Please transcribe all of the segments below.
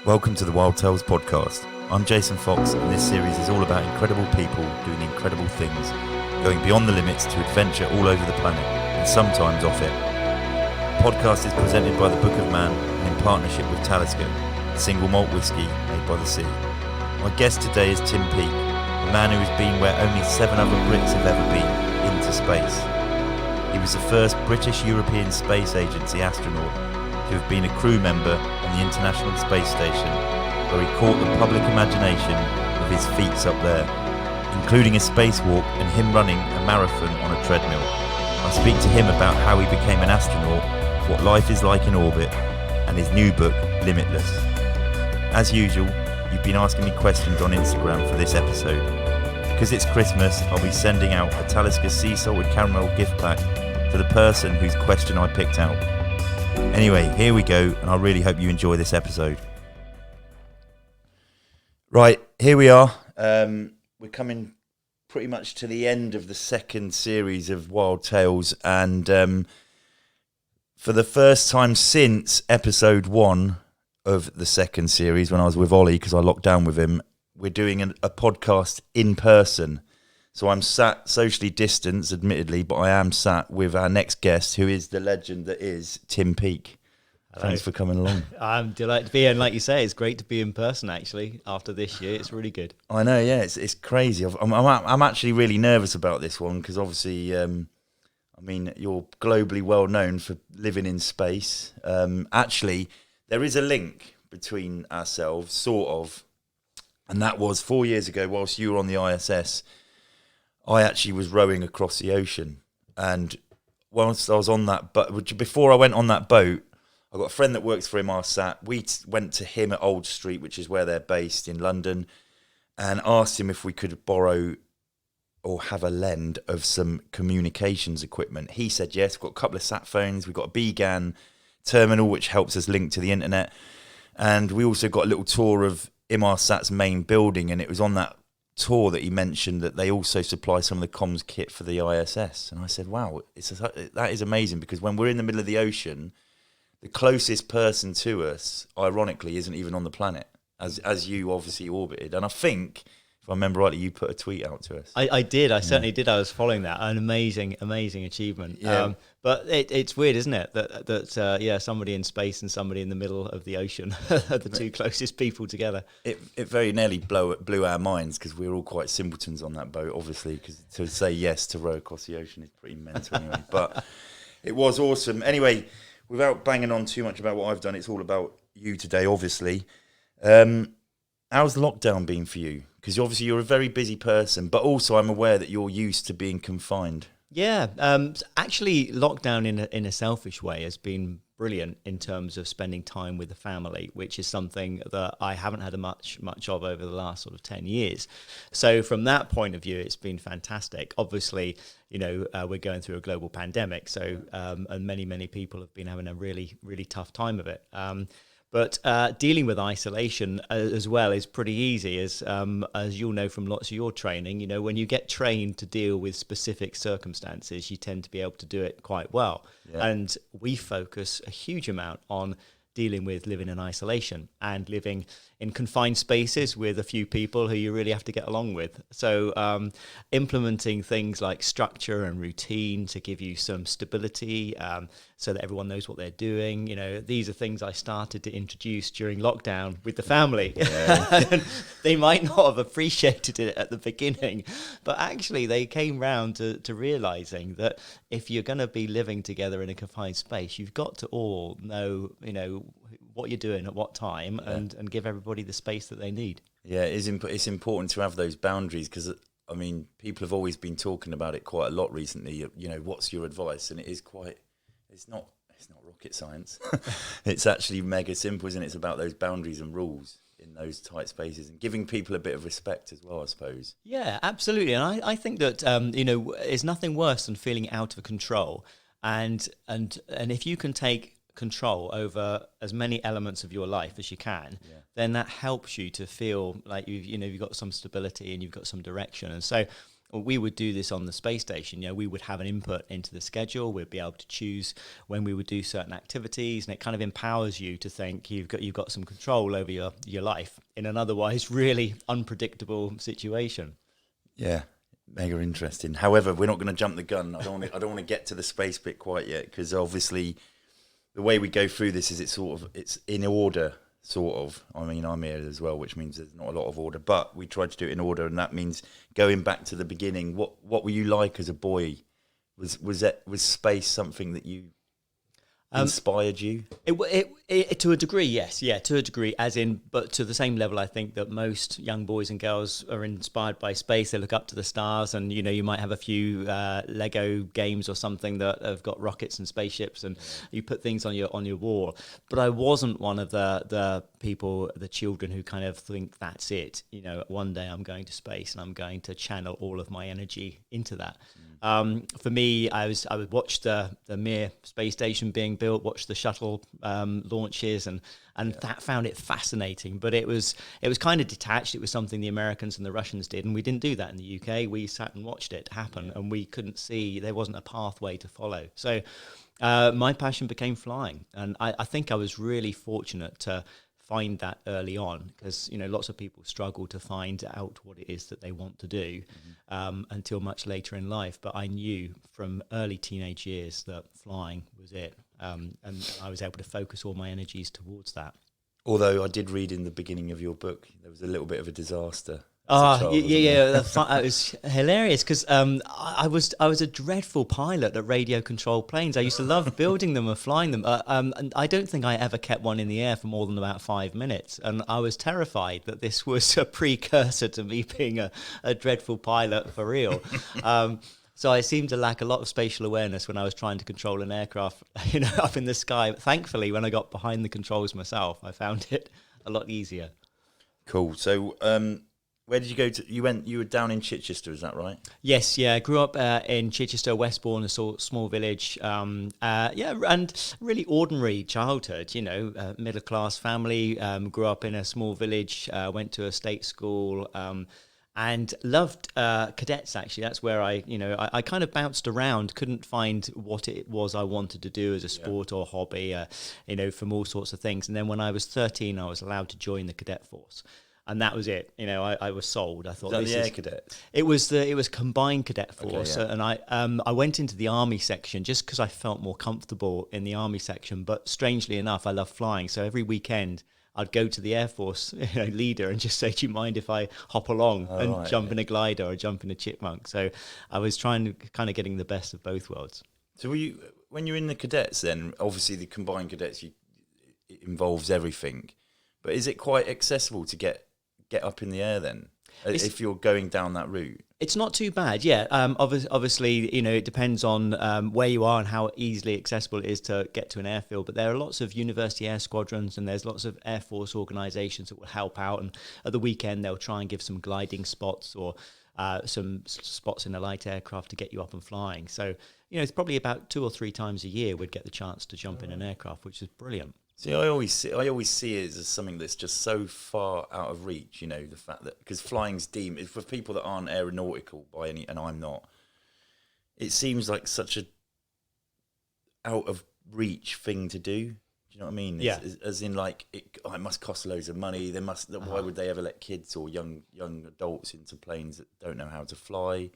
Welcome to the Wild Tales podcast. I'm Jason Fox, and this series is all about incredible people doing incredible things, going beyond the limits to adventure all over the planet, and sometimes off it. The podcast is presented by the Book of Man and in partnership with Talisker, a single malt whiskey made by the sea. My guest today is Tim Peake, a man who has been where only 7 other Brits have ever been, into space. He was the first British-European Space Agency astronaut to have been a crew member on the International Space Station, where he caught the public imagination with his feats up there, including a spacewalk and him running a marathon on a treadmill. I speak to him about how he became an astronaut, what life is like in orbit, and his new book, Limitless. As usual, you've been asking me questions on Instagram for this episode. Because it's Christmas, I'll be sending out a Talisker sea salt with caramel gift pack to the person whose question I picked out. Anyway, here we go, and I really hope you enjoy this episode. Right, here we are. We're coming pretty much to the end of the second series of Wild Tales, and for the first time since episode 1 of the second series, when I was with Ollie, because I locked down with him, we're doing a podcast in person. So I'm sat socially distanced, admittedly, but I am sat with our next guest, who is the legend that is Tim Peake. Hello. Thanks for coming along. I'm delighted to be here, and like you say, it's great to be in person, actually, after this year. It's really good. I know, yeah, it's crazy. I'm actually really nervous about this one, because obviously, you're globally well known for living in space. Actually, there is a link between ourselves, sort of, and that was 4 years ago, whilst you were on the ISS, I actually was rowing across the ocean, and whilst I was on that boat, before I went on that boat, I got a friend that works for Inmarsat. We went to him at Old Street, which is where they're based in London, and asked him if we could borrow or have a lend of some communications equipment. He said yes. We've got a couple of sat phones. We've got a BGAN terminal, which helps us link to the internet, and we also got a little tour of Inmarsat's main building, and it was on that tour that he mentioned that they also supply some of the comms kit for the ISS. And I said, wow, that is amazing, because when we're in the middle of the ocean, the closest person to us, ironically, isn't even on the planet, as you obviously orbited. And I think, if I remember rightly, you put a tweet out to us. I did. I certainly did. I was following that. An amazing achievement. Yeah. But it's weird, isn't it, that somebody in space and somebody in the middle of the ocean are the two closest people together. It very nearly blew our minds, because we were all quite simpletons on that boat, obviously, because to say yes to row across the ocean is pretty mental anyway. But it was awesome. Anyway, without banging on too much about what I've done, it's all about you today, obviously. How's lockdown been for you? Because obviously you're a very busy person, but also I'm aware that you're used to being confined. Yeah, actually, lockdown in a selfish way has been brilliant in terms of spending time with the family, which is something that I haven't had much of over the last sort of 10 years. So from that point of view, it's been fantastic. Obviously, we're going through a global pandemic, so and many people have been having a really, really tough time of it. But dealing with isolation as well is pretty easy, as you'll know from lots of your training. When you get trained to deal with specific circumstances, you tend to be able to do it quite well. Yeah. And we focus a huge amount on dealing with living in isolation and living in confined spaces with a few people who you really have to get along with. So implementing things like structure and routine to give you some stability, so that everyone knows what they're doing. These are things I started to introduce during lockdown with the family. Yeah. They might not have appreciated it at the beginning, but actually they came round to realizing that if you're going to be living together in a confined space, you've got to all know, what you're doing at what time, and give everybody the space that they need. Yeah, it's important to have those boundaries, because people have always been talking about it quite a lot recently. What's your advice? And it's not rocket science. It's actually mega simple, isn't it? It's about those boundaries and rules in those tight spaces, and giving people a bit of respect as well, I suppose. Yeah, absolutely. And I think that there's nothing worse than feeling out of control, and if you can take control over as many elements of your life as you can, then that helps you to feel like you've got some stability and you've got some direction. And so we would do this on the space station. We would have an input into the schedule. We'd be able to choose when we would do certain activities, and it kind of empowers you to think you've got some control over your life in an otherwise really unpredictable situation. Yeah, mega interesting. However, we're not going to jump the gun. I don't want to get to the space bit quite yet, because obviously the way we go through this is it's in order, sort of. I mean, I'm here as well, which means there's not a lot of order, but we tried to do it in order, and that means going back to the beginning. What were you like as a boy? Was space something that you inspired you? It to a degree, yes, yeah, to a degree, but to the same level, I think that most young boys and girls are inspired by space. They look up to the stars, and you might have a few Lego games or something that have got rockets and spaceships, and you put things on your wall. But I wasn't one of the people, the children who kind of think that's it. One day I'm going to space and I'm going to channel all of my energy into that. For me, I would watch the Mir space station being built, watch the shuttle launches, and that found it fascinating. But it was kind of detached. It was something the Americans and the Russians did, and we didn't do that in the UK. We sat and watched it happen, and we couldn't see, there wasn't a pathway to follow. So my passion became flying, and I think I was really fortunate to find that early on, because lots of people struggle to find out what it is that they want to do until much later in life. But I knew from early teenage years that flying was it, and I was able to focus all my energies towards that. Although I did read in the beginning of your book there was a little bit of a disaster. Yeah. It was hilarious, because I was a dreadful pilot at radio controlled planes. I used to love building them and flying them. And I don't think I ever kept one in the air for more than about 5 minutes. And I was terrified that this was a precursor to me being a dreadful pilot for real. So I seemed to lack a lot of spatial awareness when I was trying to control an aircraft, up in the sky. But thankfully, when I got behind the controls myself, I found it a lot easier. Cool. So, where did you go to? You were down in Chichester, is that right? Yes, yeah. I grew up in Chichester, Westbourne, a small village. And really ordinary childhood. Middle class family. Grew up in a small village. Went to a state school. And loved cadets. Actually, that's where I kind of bounced around. Couldn't find what it was I wanted to do as a sport or hobby. From all sorts of things. And then when I was 13, I was allowed to join the cadet force. And that was it. I was sold. I thought, was that the Air Cadets? It was combined cadet force, okay, yeah. And I went into the army section just because I felt more comfortable in the army section. But strangely enough, I love flying. So every weekend I'd go to the Air Force leader and just say, "Do you mind if I hop along and jump in a glider or jump in a chipmunk?" So I was trying to kind of getting the best of both worlds. So when you're in the cadets, then obviously the combined cadets, it involves everything. But is it quite accessible to get up in the air then, if you're going down that route? It's not too bad, yeah. Obviously, it depends on where you are and how easily accessible it is to get to an airfield. But there are lots of university air squadrons, and there's lots of Air Force organisations that will help out. And at the weekend, they'll try and give some gliding spots or some spots in a light aircraft to get you up and flying. So, it's probably about 2 or 3 times a year we'd get the chance to jump in an aircraft, which is brilliant. See, I always see it as something that's just so far out of reach. The fact that, because flying's deemed, for people that aren't aeronautical by any, and I'm not, it seems like such a out of reach thing to do. Do you know what I mean? Yeah. As in, like, it must cost loads of money. Why would they ever let kids or young adults into planes that don't know how to fly?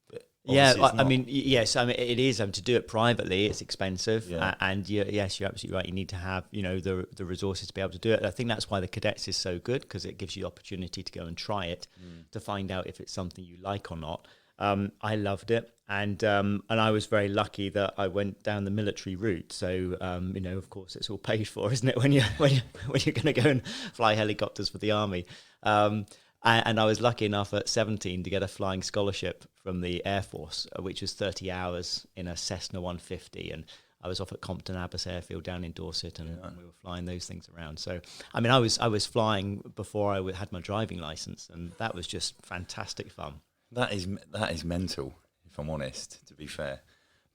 But yeah, yes. It is. To do it privately, it's expensive, and yes, you're absolutely right. You need to have the resources to be able to do it. I think that's why the cadets is so good, because it gives you the opportunity to go and try it to find out if it's something you like or not. I loved it, and I was very lucky that I went down the military route. So of course, it's all paid for, isn't it? When you're going to go and fly helicopters for the army. And I was lucky enough at 17 to get a flying scholarship from the Air Force, which was 30 hours in a Cessna 150. And I was off at Compton Abbas Airfield down in Dorset, and we were flying those things around. So, I was flying before I had my driving license, and that was just fantastic fun. That is mental, if I'm honest, to be fair.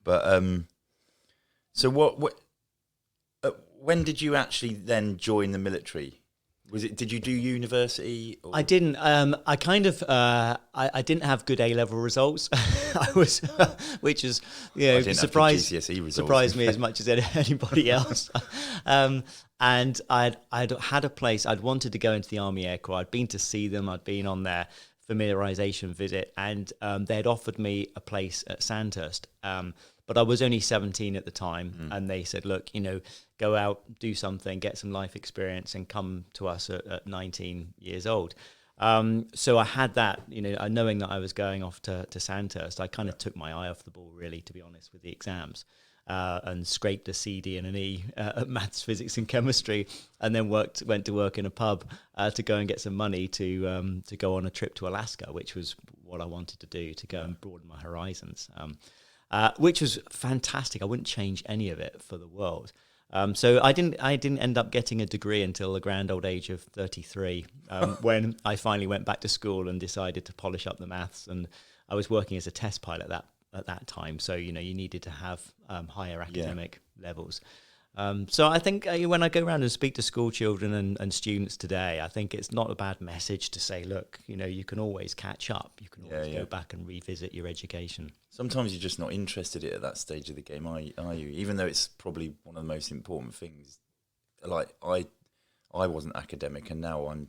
But so what when did you actually then join the military? Was it? Did you do university? Or? I didn't. I kind of. I didn't have good A-level results. I was, which is surprised me as much as anybody else. And I'd had a place. I'd wanted to go into the Army Air Corps. I'd been to see them. I'd been on their familiarization visit, and they'd offered me a place at Sandhurst. But I was only 17 at the time, and they said, look, go out, do something, get some life experience, and come to us at 19 years old. So I had that, knowing that I was going off to Sandhurst, I kind of took my eye off the ball, really, to be honest, with the exams, and scraped a C, D, and an E at maths, physics, and chemistry, and then went to work in a pub to go and get some money to go on a trip to Alaska, which was what I wanted to do, to go and broaden my horizons. Which was fantastic. I wouldn't change any of it for the world. So I didn't end up getting a degree until the grand old age of 33, when I finally went back to school and decided to polish up the maths. And I was working as a test pilot at that time, so you needed to have higher academic levels. So I think when I go around and speak to school children and students today, I think it's not a bad message to say, look, you can always catch up. You can always go back and revisit your education. Sometimes you're just not interested in it at that stage of the game, are you? Even though it's probably one of the most important things. Like I wasn't academic, and now I'm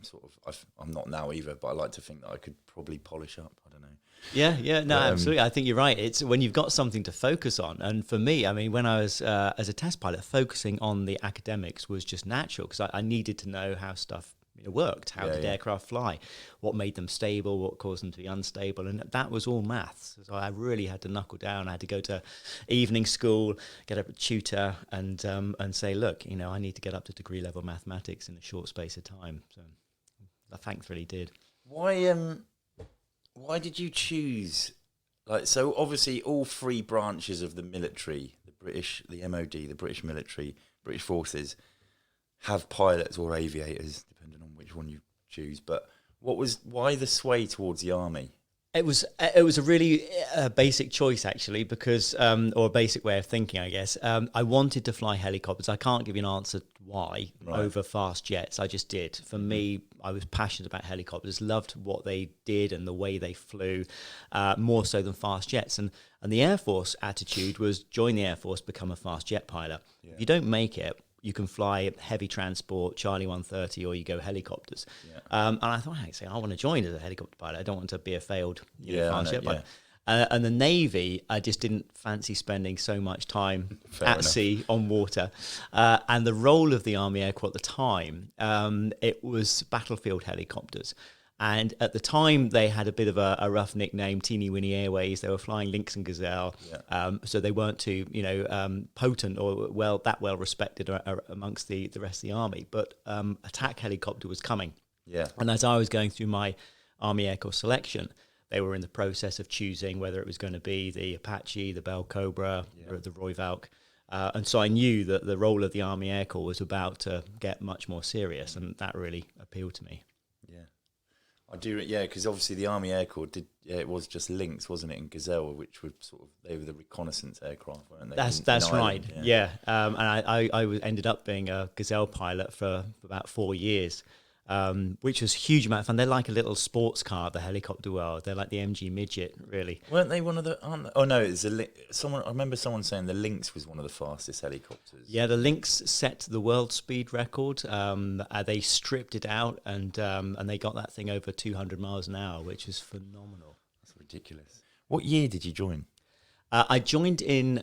I'm not now either, but I like to think that I could probably polish up. I don't know. No, absolutely. I think you're right. It's when you've got something to focus on. And for me, I mean, when I was as a test pilot, focusing on the academics was just natural, because I needed to know how stuff worked. How did aircraft fly? What made them stable? What caused them to be unstable? And that was all maths. So I really had to knuckle down. I had to go to evening school, get a tutor, and say, look, I need to get up to degree level mathematics in a short space of time. So I thankfully did. Why did you choose, so obviously all three branches of the military, the British, the MOD, the British military, British forces, have pilots or aviators, depending on which one you choose. But why the sway towards the army? It was a really basic choice, actually, because or a basic way of thinking, I guess. I wanted to fly helicopters. I can't give you an answer why over fast jets. I just did. For me, I was passionate about helicopters, loved what they did and the way they flew, more so than fast jets. And the Air Force attitude was join the Air Force, become a fast jet pilot. Yeah. If you don't make it, you can fly heavy transport, Charlie 130, or you go helicopters. Yeah. And I thought, actually, I want to join as a helicopter pilot. I don't want to be a failed fast jet pilot. And the Navy, I just didn't fancy spending so much time sea on water. And the role of the Army Air Corps at the time, it was battlefield helicopters. And at the time, they had a bit of a rough nickname, Teeny Weeny Airways. They were flying Lynx and Gazelle, so they weren't too, potent or well respected amongst the rest of the army. But attack helicopter was coming. Yeah. And as I was going through my Army Air Corps selection, they were in the process of choosing whether it was going to be the Apache, the Bell Cobra, or the Roy Valk. And so I knew that the role of the Army Air Corps was about to get much more serious, and that really appealed to me. I do, because obviously the Army Air Corps it was just Lynx, wasn't it, and Gazelle, which were they were the reconnaissance aircraft, weren't they? That's right, and I ended up being a Gazelle pilot for about 4 years, which was a huge amount of fun. They're like a little sports car, the helicopter world. They're like the MG Midget, really. Weren't they one of the? Oh no, it's someone. I remember someone saying the Lynx was one of the fastest helicopters. Yeah, the Lynx set the world speed record. They stripped it out, and they got that thing over 200 miles an hour, which is phenomenal. That's ridiculous. What year did you join? I joined in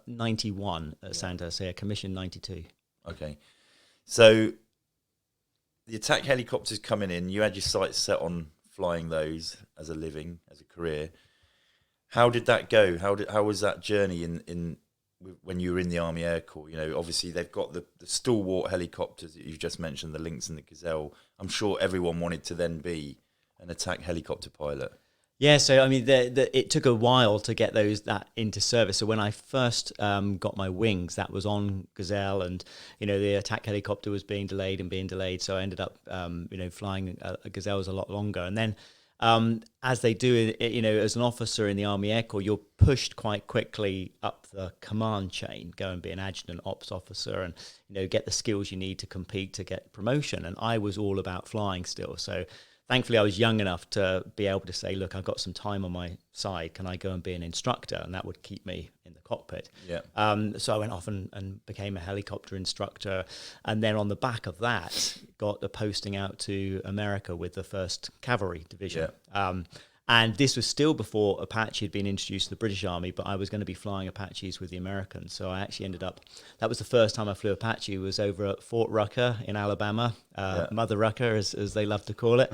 91 at Sandhurst, so commissioned 92. Okay, so the attack helicopters coming in, you had your sights set on flying those as a living, as a career. How did that go? How was that journey in when you were in the Army Air Corps? Obviously they've got the stalwart helicopters that you've just mentioned, the Lynx and the Gazelle. I'm sure everyone wanted to then be an attack helicopter pilot. Yeah, so I mean, it took a while to get that into service. So when I first got my wings, that was on Gazelle, and the attack helicopter was being delayed. So I ended up flying Gazelles a lot longer. And then as they do, as an officer in the Army Air Corps, you're pushed quite quickly up the command chain, go and be an adjutant ops officer and, get the skills you need to compete to get promotion. And I was all about flying still. So thankfully, I was young enough to be able to say, look, I've got some time on my side. Can I go and be an instructor? And that would keep me in the cockpit. Yeah. So I went off and became a helicopter instructor. And then on the back of that, got a posting out to America with the 1st Cavalry Division. Yeah. And this was still before Apache had been introduced to the British Army, but I was going to be flying Apaches with the Americans. So I actually ended up, that was the first time I flew Apache, was over at Fort Rucker in Alabama, Mother Rucker, as they love to call it.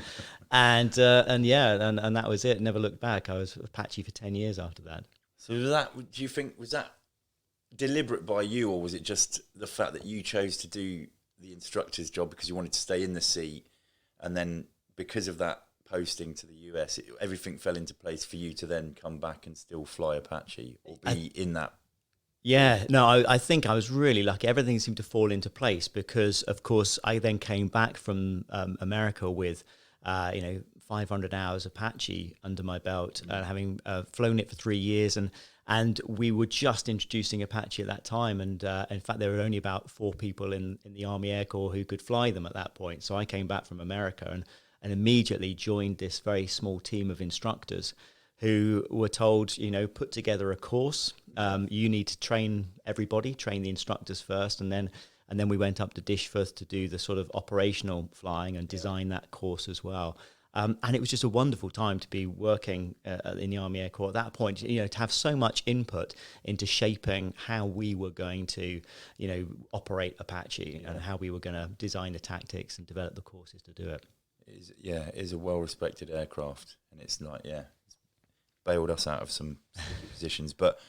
and that was it. Never looked back. I was Apache for 10 years after that. So do you think, was that deliberate by you, or was it just the fact that you chose to do the instructor's job because you wanted to stay in the seat, and then because of that posting to the US, everything fell into place for you to then come back and still fly Apache or be in that? Yeah, no, I think I was really lucky. Everything seemed to fall into place because, of course, I then came back from America with, 500 hours Apache under my belt, having flown it for 3 years. And we were just introducing Apache at that time. And in fact, there were only about 4 people in the Army Air Corps who could fly them at that point. So I came back from America and immediately joined this very small team of instructors who were told, put together a course. You need to train everybody, train the instructors first, and then we went up to Dishforth to do the sort of operational flying and design that course as well. And it was just a wonderful time to be working in the Army Air Corps at that point, to have so much input into shaping how we were going to, operate Apache and how we were going to design the tactics and develop the courses to do it. It is a well-respected aircraft, and it's like, it's bailed us out of some positions. But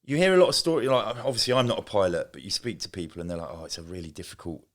you hear a lot of stories, like, obviously I'm not a pilot, but you speak to people and they're like, oh, it's a really difficult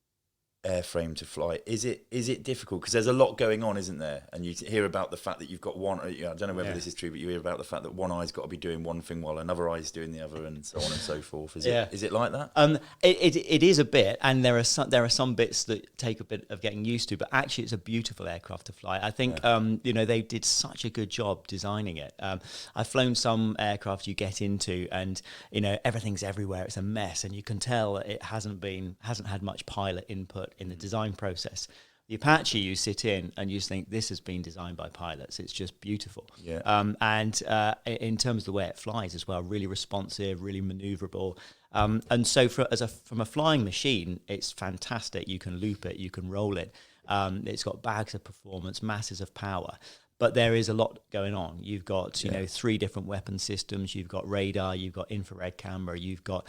airframe to fly. Is it difficult? Because there's a lot going on, isn't there? And you hear about the fact that you've got one, I don't know whether this is true, but you hear about the fact that one eye's got to be doing one thing while another eye's doing the other, and so on and so forth. Is it like that? It is a bit, and there are some bits that take a bit of getting used to, but actually it's a beautiful aircraft to fly. I think they did such a good job designing it. I've flown some aircraft you get into and everything's everywhere, it's a mess, and you can tell it hasn't had much pilot input in the design process. The Apache, you sit in and you just think this has been designed by pilots. It's just beautiful. Yeah. And in terms of the way it flies as well, really responsive, really maneuverable. And so from a flying machine, it's fantastic. You can loop it, you can roll it. It's got bags of performance, masses of power. But there is a lot going on. You've got, 3 different weapon systems. You've got radar. You've got infrared camera. You've got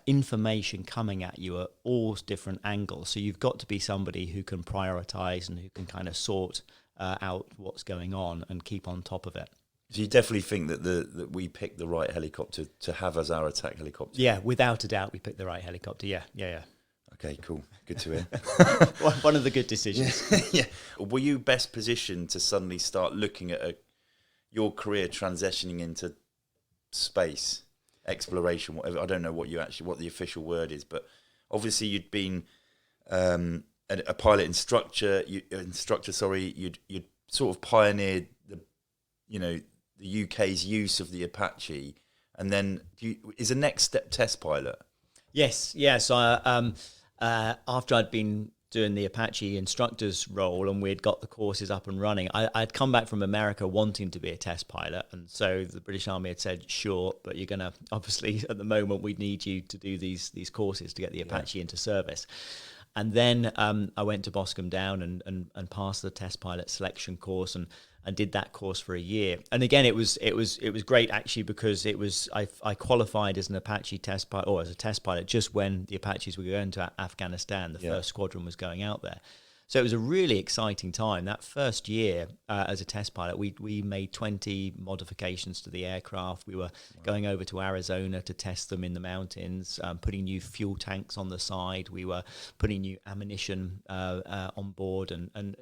information coming at you at all different angles. So you've got to be somebody who can prioritize and who can kind of sort out what's going on and keep on top of it. So you definitely think that we picked the right helicopter to have as our attack helicopter? Yeah, without a doubt, we picked the right helicopter. Yeah. Okay, cool. Good to hear. One of the good decisions. Yeah. Were you best positioned to suddenly start looking at your career transitioning into space exploration, whatever? I don't know what the official word is, but obviously you'd been a pilot instructor. You'd sort of pioneered the UK's use of the Apache, and then is a next step test pilot. Yes. So after I'd been doing the Apache instructor's role and we'd got the courses up and running, I'd come back from America wanting to be a test pilot. And so the British Army had said, sure, but you're going to, obviously, at the moment, we need you to do these courses to get the Apache into service. And then I went to Boscombe Down and passed the test pilot selection course and did that course for a year. And again, it was great actually, because I qualified as an Apache test pilot, or as a test pilot, just when the Apaches were going to Afghanistan. The first squadron was going out there. So it was a really exciting time. That first year as a test pilot, we made 20 modifications to the aircraft. We were going over to Arizona to test them in the mountains, putting new fuel tanks on the side. We were putting new ammunition on board and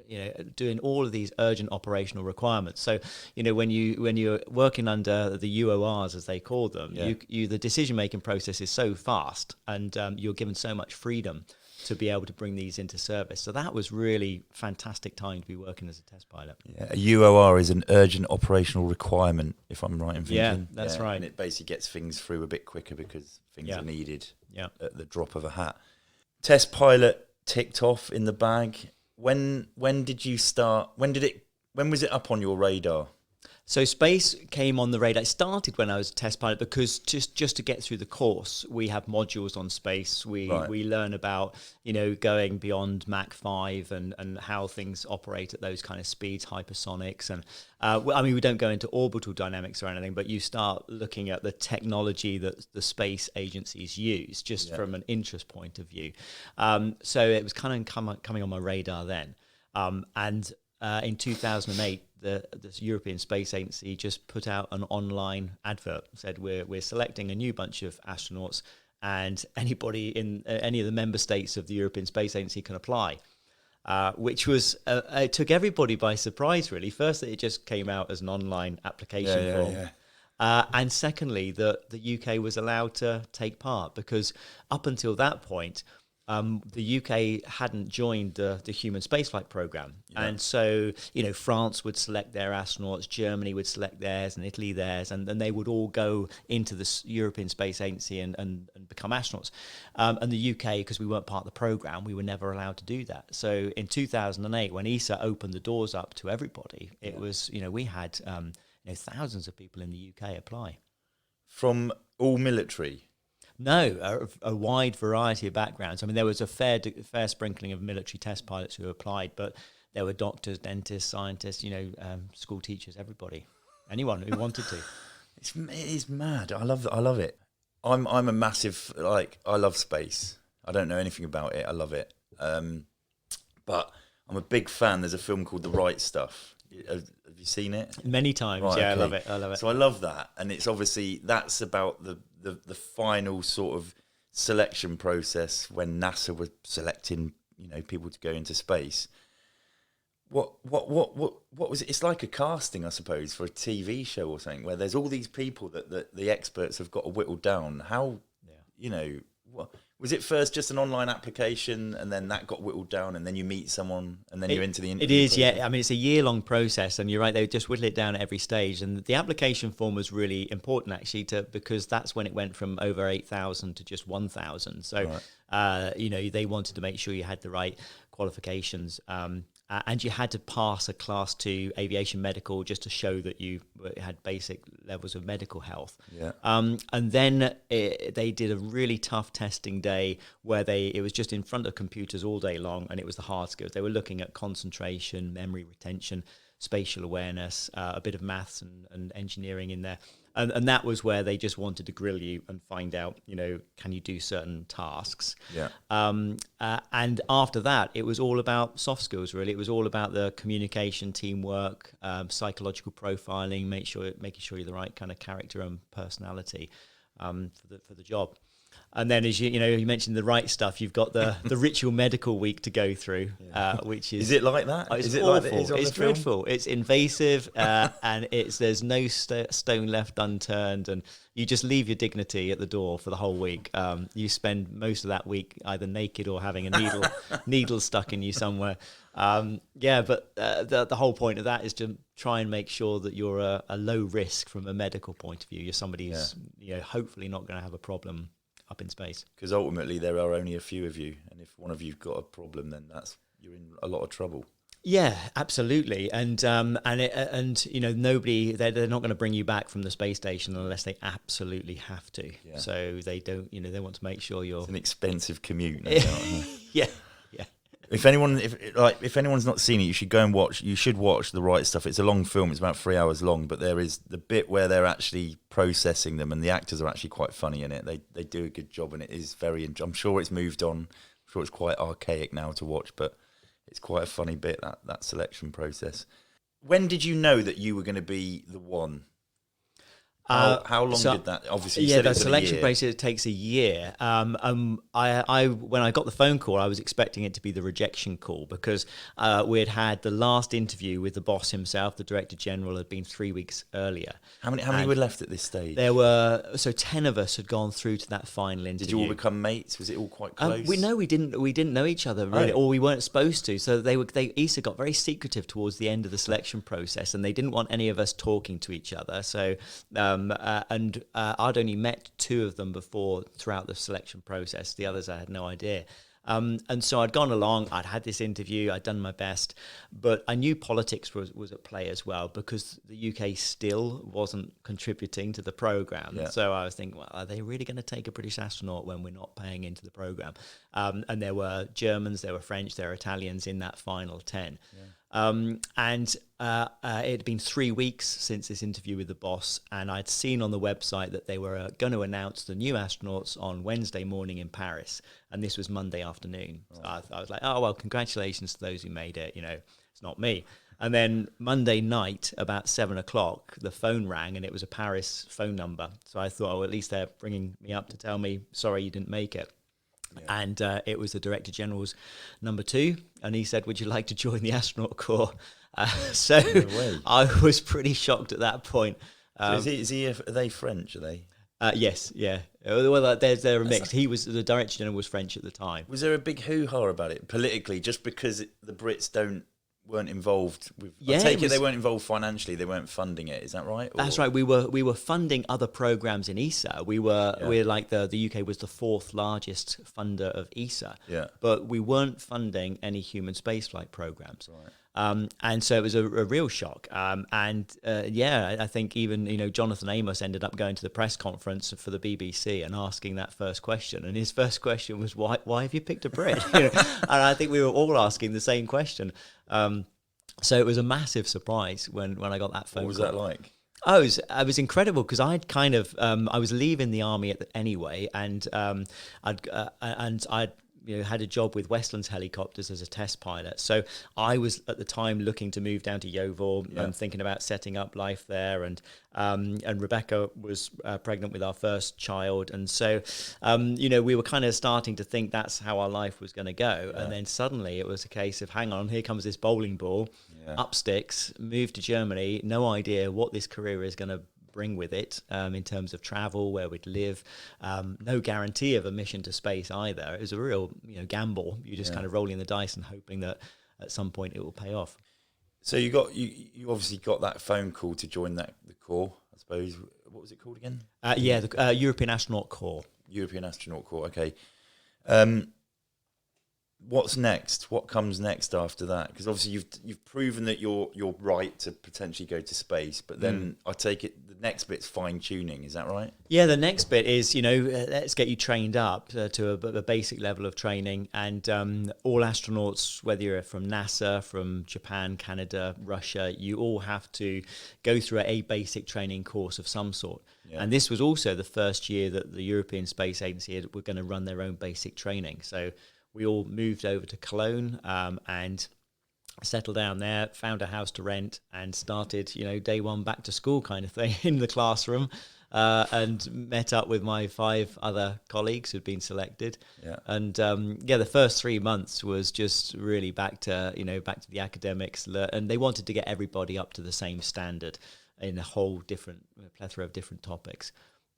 doing all of these urgent operational requirements. So, when you're working under the UORs, as they call them, the decision-making process is so fast and you're given so much freedom to be able to bring these into service. So that was really fantastic time to be working as a test pilot. Yeah, a UOR is an urgent operational requirement, if I'm right in thinking. Yeah, that's right. And it basically gets things through a bit quicker because things are needed at the drop of a hat. Test pilot ticked off in the bag. When did you start? When was it up on your radar? So space came on the radar. It started when I was a test pilot because just to get through the course, we have modules on space. We learn about, going beyond Mach 5 and how things operate at those kind of speeds, hypersonics. And we don't go into orbital dynamics or anything, but you start looking at the technology that the space agencies use just from an interest point of view. So it was kind of coming on my radar then. And in 2008, the European Space Agency just put out an online advert, said we're selecting a new bunch of astronauts, and anybody in any of the member states of the European Space Agency can apply, which was it took everybody by surprise, really. First, it just came out as an online application form. And secondly, that the UK was allowed to take part, because up until that point, the UK hadn't joined the human spaceflight program. And so, France would select their astronauts, Germany would select theirs, and Italy theirs, and then they would all go into the European Space Agency and become astronauts. And the UK, because we weren't part of the program, we were never allowed to do that. So in 2008, when ESA opened the doors up to everybody, it was, we had thousands of people in the UK apply. From all military? No, a wide variety of backgrounds. I mean, there was a fair sprinkling of military test pilots who applied, but there were doctors, dentists, scientists, school teachers, everybody, anyone who wanted to. It is mad. I love it. I'm a massive, I love space. I don't know anything about it. I love it. But I'm a big fan. There's a film called The Right Stuff. Have you seen it? Many times. Right, yeah, okay. I love it. So I love that. And it's obviously, that's about the final sort of selection process when NASA was selecting, people to go into space. What was it? It's like a casting, I suppose, for a TV show or something, where there's all these people that the experts have got to whittle down. How, what was it first just an online application, and then that got whittled down, and then you meet someone, and then you're into the interview? It is, process? yeah. I mean, it's a year-long process, and you're right, they just whittle it down at every stage. And the application form was really important, actually, because that's when it went from over 8,000 to just 1,000. So, they wanted to make sure you had the right qualifications. And you had to pass a Class 2 aviation medical just to show that you had basic levels of medical health. Yeah. And then they did a really tough testing day where it was just in front of computers all day long, and it was the hard skills. They were looking at concentration, memory retention, spatial awareness, a bit of maths and engineering in there. And that was where they just wanted to grill you and find out, can you do certain tasks? Yeah. And after that, it was all about soft skills, really. It was all about the communication, teamwork, psychological profiling, making sure you're the right kind of character and personality for the job. And then, as you mentioned the right stuff, you've got the ritual medical week to go through, which is... Is it like that? It's is it awful. like that? It's dreadful. It's invasive, and there's no stone left unturned, and you just leave your dignity at the door for the whole week. You spend most of that week either naked or having a needle stuck in you somewhere. But the whole point of that is to try and make sure that you're a low risk from a medical point of view. You're somebody who's hopefully not going to have a problem up in space, because ultimately there are only a few of you, and if one of you've got a problem, then you're in a lot of trouble. Yeah, absolutely, and nobody, they're not going to bring you back from the space station unless they absolutely have to. Yeah. So they don't, they want to make sure you're. It's an expensive commute. No doubt. Yeah. If anyone's not seen it, you should go and watch. You should watch The Right Stuff. It's a long film. It's about 3 hours long, but there is the bit where they're actually processing them, and the actors are actually quite funny in it. They do a good job, and it is very. I'm sure it's moved on. I'm sure it's quite archaic now to watch, but it's quite a funny bit, that selection process. When did you know that you were going to be the one? How long did that? Obviously, you said it the was a selection year. process takes a year. I when I got the phone call, I was expecting it to be the rejection call because we had the last interview with the boss himself, the director general, had been 3 weeks earlier. How many were left at this stage? There were 10 of us had gone through to that final interview. Did you all become mates? Was it all quite close? We didn't know each other really, or we weren't supposed to. So ESA got very secretive towards the end of the selection process, and they didn't want any of us talking to each other. So I'd only met 2 of them before throughout the selection process. The others I had no idea. And so I'd gone along, I'd had this interview, I'd done my best, but I knew politics was at play as well because the UK still wasn't contributing to the programme. Yeah. So I was thinking, well, are they really going to take a British astronaut when we're not paying into the programme? And there were Germans, there were French, there were Italians in that final 10. Yeah. It had been 3 weeks since this interview with the boss, and I'd seen on the website that they were going to announce the new astronauts on Wednesday morning in Paris, and this was Monday afternoon. So I was like, oh, well, congratulations to those who made it. It's not me. And then Monday night, about 7 o'clock, the phone rang, and it was a Paris phone number. So I thought, oh, at least they're bringing me up to tell me, sorry, you didn't make it. Yeah. And it was the Director General's number 2, and he said, would you like to join the astronaut corps? So I was pretty shocked at that point. So are they French, are they? Yes, yeah. Well, they're a mix. The Director General was French at the time. Was there a big hoo-ha about it politically, just because the Brits weren't involved with? Yeah, I take it they weren't involved financially. They weren't funding it. Is that right? That's right. We were funding other programs in ESA. We're like the UK was the 4th largest funder of ESA. Yeah. But we weren't funding any human spaceflight programs. Right. And so it was a real shock. I think even Jonathan Amos ended up going to the press conference for the BBC and asking that first question. And his first question was, "Why have you picked a Brit?" And I think we were all asking the same question. So it was a massive surprise when I got that phone call. What was that like? Oh, it was incredible because I'd kind of I was leaving the army anyway, and I'd had a job with Westland's helicopters as a test pilot. So I was at the time looking to move down to Yeovil and thinking about setting up life there. And Rebecca was pregnant with our first child. And so, we were kind of starting to think that's how our life was going to go. Yeah. And then suddenly it was a case of, hang on, here comes this bowling ball, up sticks, move to Germany, no idea what this career is going to bring with it in terms of travel, where we'd live, no guarantee of a mission to space either. It was a real gamble. You're just kind of rolling the dice and hoping that at some point it will pay off. So you obviously got that phone call to join the corps, I suppose. What was it called again? The European Astronaut Corps. European Astronaut Corps. Okay. What's next? What comes next after that? Because obviously you've proven that you're right to potentially go to space, but then I take it the next bit's fine tuning. Is that right? Yeah, the next bit is let's get you trained up to a basic level of training, and all astronauts, whether you're from NASA, from Japan, Canada, Russia, you all have to go through a basic training course of some sort. Yeah. And this was also the first year that the European Space Agency were going to run their own basic training. So we all moved over to Cologne and settled down there, found a house to rent, and started, day one back to school kind of thing in the classroom, and met up with my 5 other colleagues who'd been selected. Yeah. And the first 3 months was just really back to the academics, and they wanted to get everybody up to the same standard in a whole plethora of different topics.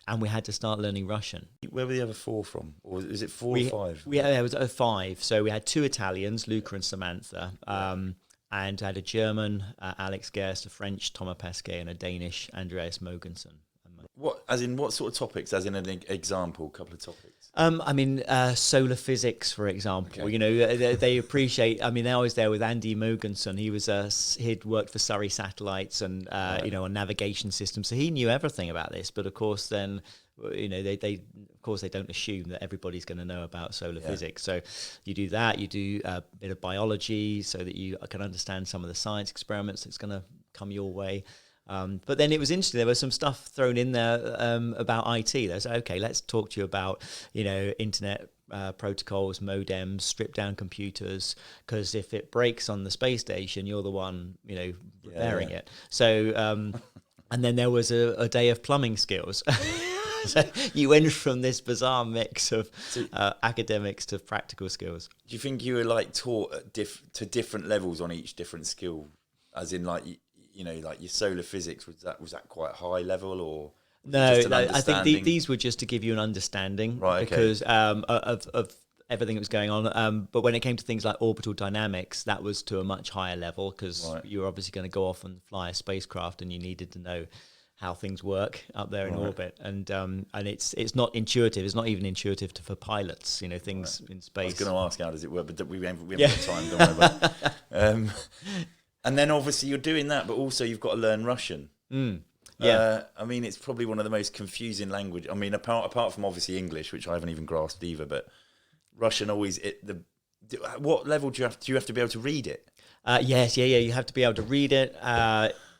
And we had to start learning Russian. Where were the other 4 from? Or is it 4 or 5? It was 5. So we had 2 Italians, Luca and Samantha, and had a German, Alex Gerst, a French, Thomas Pesquet, and a Danish, Andreas Mogensen. What sort of topics? As in an example, a couple of topics. Solar physics, for example. Okay. They appreciate. I was there with Andy Mogensen. He'd worked for Surrey Satellites and on navigation systems, so he knew everything about this. But of course, then they don't assume that everybody's going to know about solar physics. So you do that. You do a bit of biology so that you can understand some of the science experiments that's going to come your way. But then it was interesting. There was some stuff thrown in there about IT. They said, okay, let's talk to you about, internet protocols, modems, stripped down computers, because if it breaks on the space station, you're the one, repairing it. So And then there was a day of plumbing skills. So you went from this bizarre mix of academics to practical skills. Do you think you were like taught at to different levels on each different skill? As in, like you know, like your solar physics, was that quite high level, or no? I think these were just to give you an understanding, right? Okay. Because of everything that was going on. But when it came to things like orbital dynamics, that was to a much higher level, because you were obviously going to go off and fly a spacecraft, and you needed to know how things work up there in orbit, and it's not intuitive. It's not even intuitive for pilots. You know, things in space. I was going to ask how does it work, but we haven't got time. Don't worry about it. And then obviously you're doing that, but also you've got to learn Russian. I mean, it's probably one of the most confusing language. I mean, apart from obviously English, which I haven't even grasped either, but Russian always. What level do you have to be able to read it? Yes, you have to be able to read it.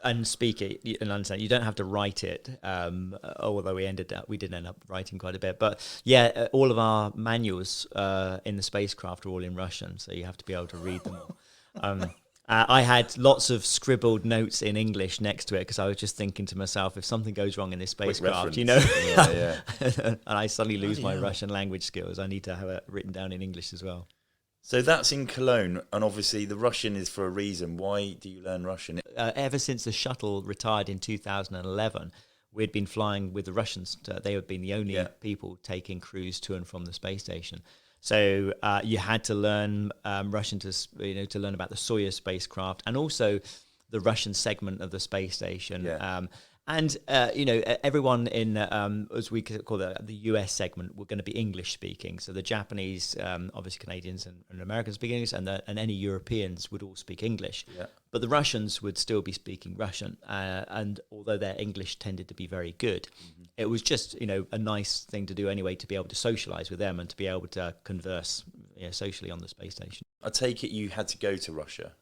And speak it and understand. You don't have to write it, although we did end up writing quite a bit. But all of our manuals in the spacecraft are all in Russian, so you have to be able to read them all. I had lots of scribbled notes in English next to it, because I was just thinking to myself, if something goes wrong in this spacecraft, you know, and I suddenly lose my Russian language skills, I need to have it written down in English as well. So that's in Cologne, and obviously the Russian is for a reason. Why do you learn Russian? Ever since the shuttle retired in 2011, we'd been flying with the Russians. They had been the only people taking crews to and from the space station. So you had to learn Russian to learn about the Soyuz spacecraft, and also the Russian segment of the space station. And everyone in, as we could call the US segment, were going to be English speaking. So the Japanese, obviously Canadians and Americans speak English, and any Europeans would all speak English. But the Russians would still be speaking Russian. And although their English tended to be very good, it was just a nice thing to do anyway, to be able to socialize with them and to be able to converse socially on the space station. I take it you had to go to Russia.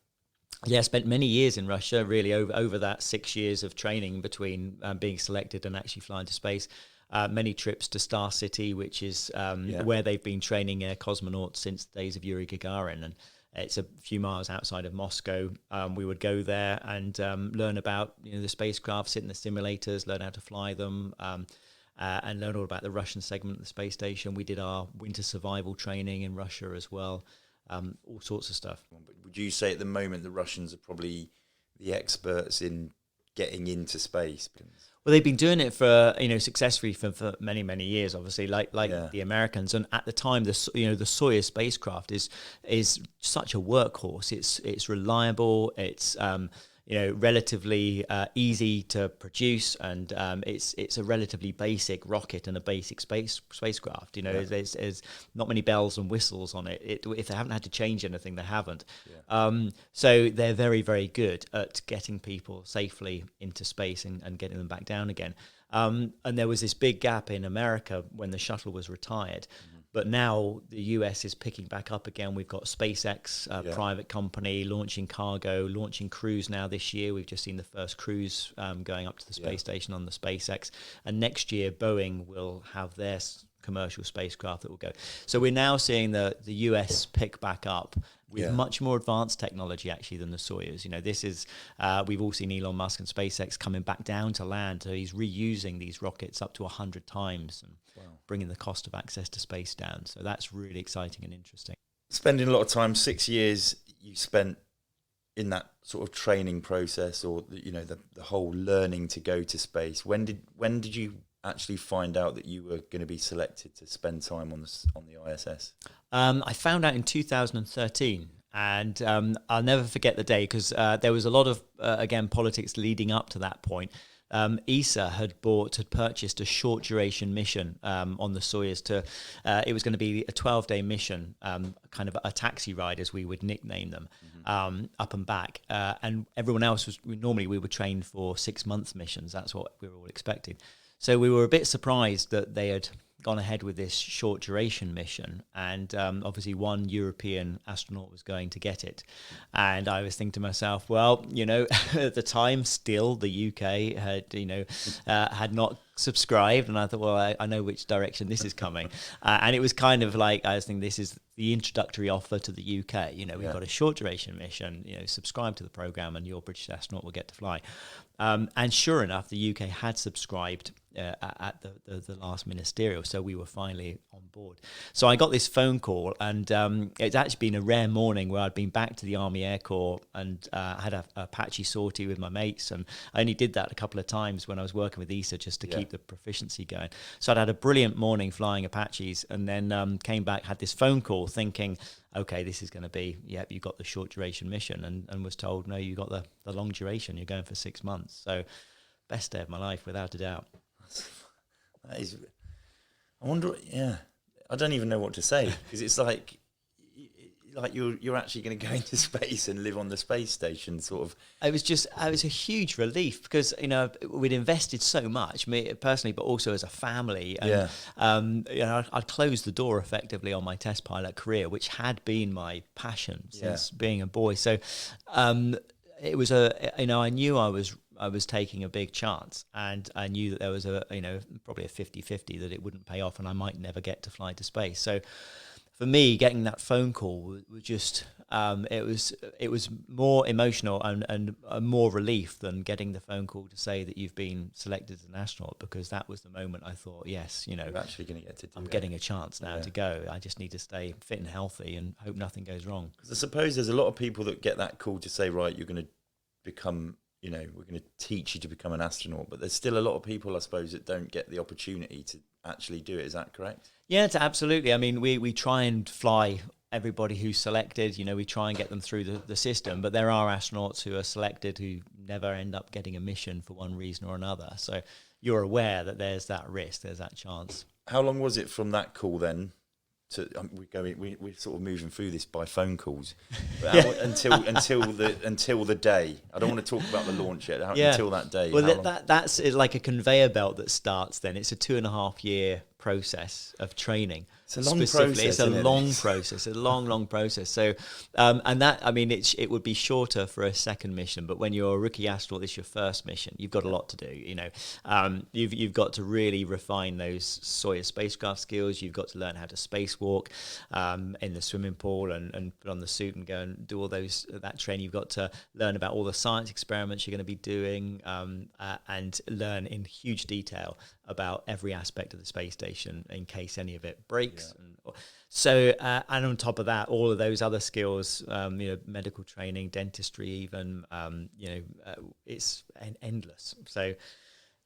Yeah, I spent many years in Russia, really over that 6 years of training between being selected and actually flying to space. Many trips to Star City, which is where they've been training cosmonauts since the days of Yuri Gagarin. And it's a few miles outside of Moscow. We would go there and learn about the spacecraft, sit in the simulators, learn how to fly them, and learn all about the Russian segment of the space station. We did our winter survival training in Russia as well. All sorts of stuff. Would you say at the moment the Russians are probably the experts in getting into space? Well, they've been doing it for successfully for many years, obviously, like the Americans. And at the time, the Soyuz spacecraft is such a workhorse. It's reliable. It's relatively easy to produce, and it's a relatively basic rocket and a basic spacecraft. There's not many bells and whistles on it. If they haven't had to change anything, they haven't. So they're very, very good at getting people safely into space and getting them back down again. And there was this big gap in America when the shuttle was retired. But now the US is picking back up again. We've got SpaceX, a private company, launching cargo, launching crews now this year. We've just seen the first cruise going up to the space station on the SpaceX. And next year, Boeing will have their commercial spacecraft that will go. So we're now seeing the US pick back up with much more advanced technology, actually, than the Soyuz. This is, we've all seen Elon Musk and SpaceX coming back down to land. So he's reusing these rockets up to 100 times and bringing the cost of access to space down. So that's really exciting and interesting. Spending a lot of time, 6 years you spent in that sort of training process, or the whole learning to go to space. When did you actually find out that you were going to be selected to spend time on the ISS? I found out in 2013, and I'll never forget the day, because there was a lot of politics leading up to that point. ESA had purchased a short duration mission on the Soyuz it was going to be a 12-day mission, kind of a taxi ride, as we would nickname them, up and back. And everyone else we were trained for 6 month missions. That's what we were all expecting. So we were a bit surprised that they had gone ahead with this short duration mission, and obviously one European astronaut was going to get it. And I was thinking to myself, well, at the time, still the UK had not subscribed, and I thought, well, I know which direction this is coming. And it was kind of like, I was thinking, this is the introductory offer to the UK. We've got a short duration mission, subscribe to the program and your British astronaut will get to fly. And sure enough, the UK had subscribed at the last ministerial, so we were finally on board. So I got this phone call, and it's actually been a rare morning where I'd been back to the Army Air Corps and had a Apache sortie with my mates, and I only did that a couple of times when I was working with ESA just to keep the proficiency going. So I'd had a brilliant morning flying Apaches, and then came back, had this phone call thinking, okay, this is going to be, you got the short duration mission, and was told, no, you got the long duration, you're going for 6 months. So best day of my life, without a doubt. That is, I wonder, I don't even know what to say, because it's like you're actually going to go into space and live on the space station, sort of. It was a huge relief, because we'd invested so much, me personally, but also as a family. And, I'd closed the door effectively on my test pilot career, which had been my passion since being a boy. So it was I knew I was taking a big chance, and I knew that there was probably a 50-50 that it wouldn't pay off and I might never get to fly to space. So for me, getting that phone call was just, it was more emotional and more relief than getting the phone call to say that you've been selected as an astronaut, because that was the moment I thought, yes, you're actually going to get to do I'm getting a chance now to go. I just need to stay fit and healthy and hope nothing goes wrong. Because I suppose there's a lot of people that get that call to say, right, you're going to become, we're going to teach you to become an astronaut, but there's still a lot of people, I suppose, that don't get the opportunity to actually do it. Is that correct? Yeah, absolutely. I mean, we try and fly everybody who's selected. We try and get them through the system, but there are astronauts who are selected who never end up getting a mission for one reason or another. So you're aware that there's that risk, there's that chance. How long was it from that call then? We're sort of moving through this by phone calls until the day. I don't want to talk about the launch yet. Until that day. Well, that's like a conveyor belt that starts. Then it's a 2.5 year process of training. It's a long process. It's a long process, a long process. So, and that, I mean, it would be shorter for a second mission, but when you're a rookie astronaut, this is your first mission. You've got a lot to do. You've got to really refine those Soyuz spacecraft skills. You've got to learn how to spacewalk in the swimming pool and put on the suit and go and do all that training. You've got to learn about all the science experiments you're going to be doing and learn in huge detail about every aspect of the space station in case any of it breaks. So, and on top of that, all of those other skills, medical training, dentistry, even, it's endless. So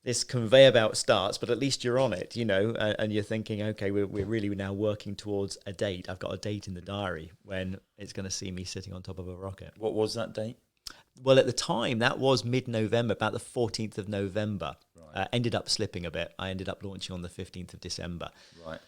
this conveyor belt starts, but at least you're on it, and you're thinking, okay, we're really now working towards a date. I've got a date in the diary when it's going to see me sitting on top of a rocket. What was that date? Well, at the time, that was mid-November, about the 14th of November. Right. Ended up slipping a bit. I ended up launching on the 15th of December. Right.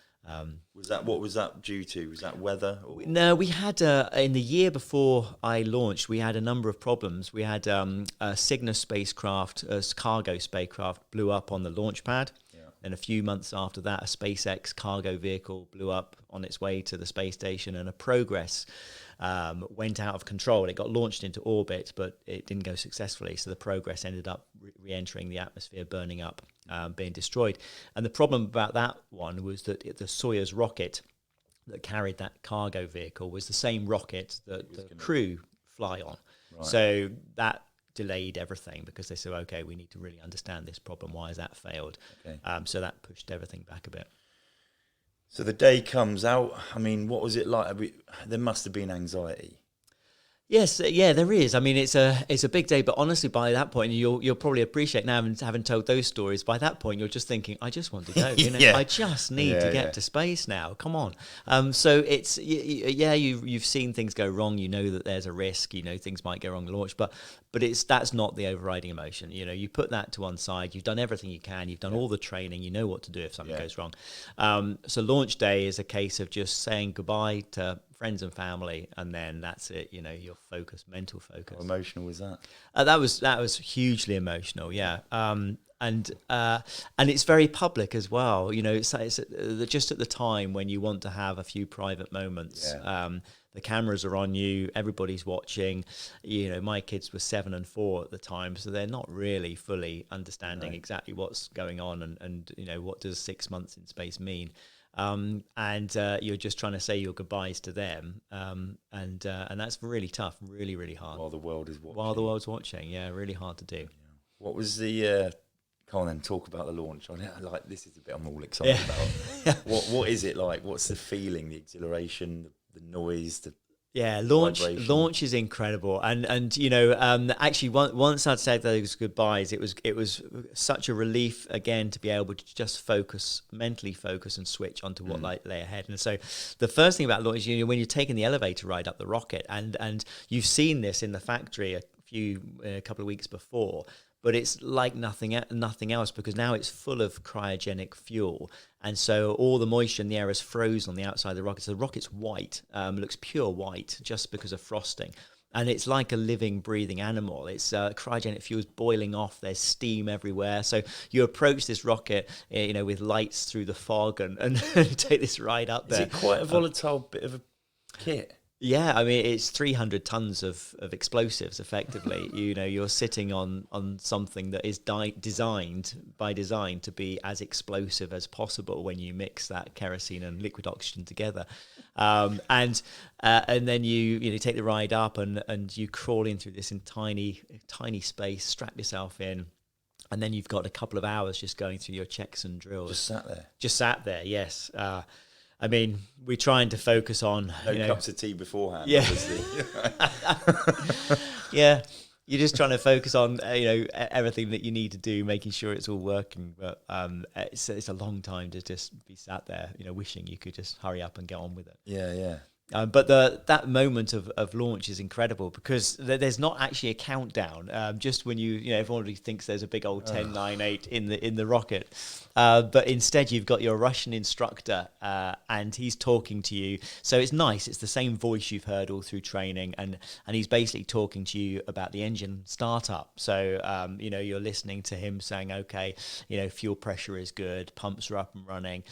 What was that due to? Was that weather? Or? No, we had in the year before I launched, we had a number of problems. We had a Cygnus spacecraft, a cargo spacecraft, blew up on the launch pad. Yeah. And a few months after that, a SpaceX cargo vehicle blew up on its way to the space station, and a Progress went out of control. It got launched into orbit, but it didn't go successfully. So the Progress ended up re-entering the atmosphere, burning up, being destroyed. And the problem about that one was that the Soyuz rocket that carried that cargo vehicle was the same rocket that the crew fly on. Right. So that delayed everything, because they said, okay, we need to really understand this problem. Why has that failed? Okay. So that pushed everything back a bit. So the day comes out. I mean, what was it like? There must have been anxiety. Yes, yeah, there is. I mean, it's a big day, but honestly, by that point, you'll probably appreciate now, having told those stories. By that point, you're just thinking, I just want to go. I just need to get to space now. Come on. So it's you've seen things go wrong. You know that there's a risk. Things might go wrong in launch, but that's not the overriding emotion. You put that to one side. You've done everything you can. You've done all the training. You know what to do if something goes wrong. So launch day is a case of just saying goodbye to friends and family, and then that's it. Your focus, mental focus. How emotional was that? That was hugely emotional. Yeah. and it's very public as well. You know, it's just at the time when you want to have a few private moments. Yeah. The cameras are on you, everybody's watching. You know, my kids were 7 and 4 at the time, so they're not really fully understanding exactly what's going on, and you know, what does 6 months in space mean. And you're just trying to say your goodbyes to them, and that's really tough, really, really hard. While the world is watching. While the world's watching, yeah, really hard to do. Yeah. What was the? Come on, then talk about the launch. Like this is a bit I'm all excited about. What is it like? What's the feeling? The exhilaration, the noise, the launch is incredible, and you know, actually, once I'd said those goodbyes, it was such a relief again to be able to just mentally focus and switch onto what lay ahead. And so, the first thing about launch, you know, when you're taking the elevator ride up the rocket, and you've seen this in the factory a couple of weeks before. But it's like nothing else, because now it's full of cryogenic fuel, and so all the moisture in the air is frozen on the outside of the rocket. So the rocket's white, looks pure white just because of frosting, and it's like a living, breathing animal. It's cryogenic fuel is boiling off. There's steam everywhere. So you approach this rocket, you know, with lights through the fog, and take this ride up there. Is it quite a volatile bit of a kit? Yeah, I mean, it's 300 tons of explosives, effectively. You know, you're sitting on something that is designed by design to be as explosive as possible when you mix that kerosene and liquid oxygen together. And then you take the ride up, and you crawl in through this in tiny space, strap yourself in. And then you've got a couple of hours just going through your checks and drills. Just sat there, yes. I mean, we're trying to focus on... No cups of tea beforehand, yeah. obviously. Yeah, you're just trying to focus on, everything that you need to do, making sure it's all working. But it's a long time to just be sat there, you know, wishing you could just hurry up and get on with it. Yeah, yeah. But that moment of launch is incredible, because there's not actually a countdown. Just when everyone already thinks there's a big old 10, 9, 8 in the rocket, but instead you've got your Russian instructor, and he's talking to you. So it's nice. It's the same voice you've heard all through training, and he's basically talking to you about the engine startup. So you're listening to him saying, okay, fuel pressure is good, pumps are up and running,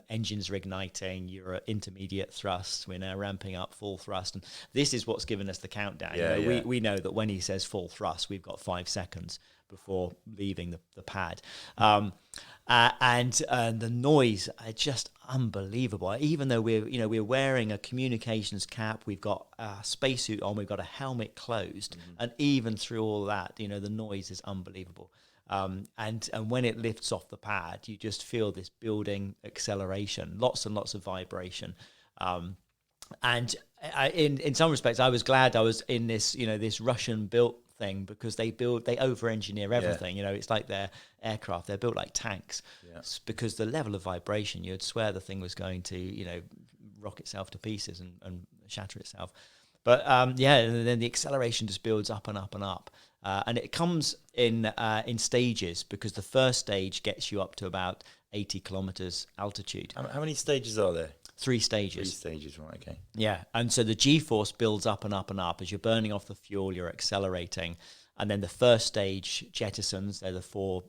engines are igniting, you're at intermediate thrust, we're now ramping up full thrust, and this is what's given us the countdown. We know that when he says full thrust, we've got 5 seconds before leaving the pad, and the noise are just unbelievable. Even though we're wearing a communications cap, we've got a spacesuit on, we've got a helmet closed, and even through all that, the noise is unbelievable. And when it lifts off the pad, you just feel this building acceleration, lots and lots of vibration. And in some respects, I was glad I was in this, this Russian built thing, because they over-engineer everything. It's like their aircraft, they're built like tanks, because the level of vibration, you'd swear the thing was going to, rock itself to pieces and shatter itself. But and then the acceleration just builds up and up and up. And it comes in stages, because the first stage gets you up to about 80 kilometers altitude. How many stages are there? 3 stages. 3 stages, right, okay. Yeah, and so the G-force builds up and up and up. As you're burning off the fuel, you're accelerating. And then the first stage jettisons, they're the 4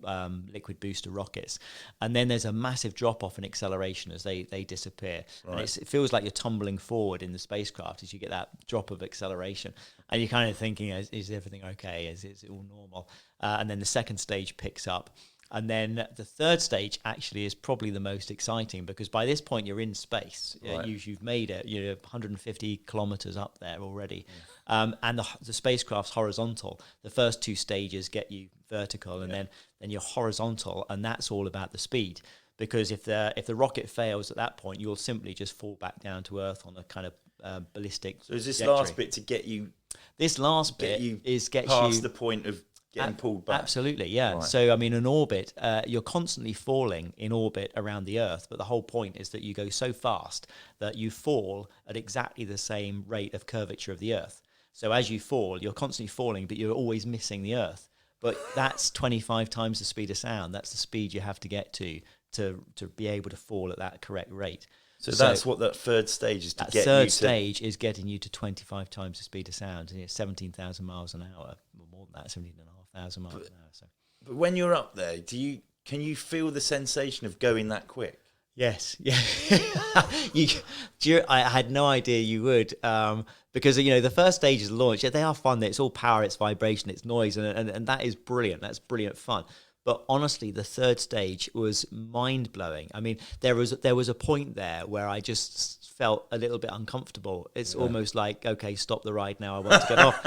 liquid booster rockets. And then there's a massive drop-off in acceleration as they disappear. Right. And it feels like you're tumbling forward in the spacecraft as you get that drop of acceleration. And you're kind of thinking, is everything okay? Is it all normal? And then the second stage picks up. And then the third stage actually is probably the most exciting, because by this point you're in space. Right. You've made it. You're 150 kilometers up there already. Yeah. And the spacecraft's horizontal. The first 2 stages get you vertical, and then you're horizontal, and that's all about the speed. Because if the rocket fails at that point, you'll simply just fall back down to Earth on a kind of ballistic So is this trajectory. last bit to get you... This last bit gets past the point of... getting pulled back. Absolutely, yeah. Right. So, I mean, in orbit, you're constantly falling in orbit around the Earth, but the whole point is that you go so fast that you fall at exactly the same rate of curvature of the Earth. So as you fall, you're constantly falling, but you're always missing the Earth. But that's 25 times the speed of sound. That's the speed you have to get to be able to fall at that correct rate. So that's what that third stage is to get you to... That third stage is getting you to 25 times the speed of sound, and it's 17,000 miles an hour, or more than that, 17,500 miles an hour. So But when you're up there, can you feel the sensation of going that quick? Yes, yeah. I had no idea you would, because the first stage is launch. Yeah, they are fun. It's all power, it's vibration, it's noise, and that is brilliant. That's brilliant fun. But honestly, the third stage was mind blowing. I mean, there was a point there where I just felt a little bit uncomfortable. It's almost like, okay, stop the ride now. I want to get off.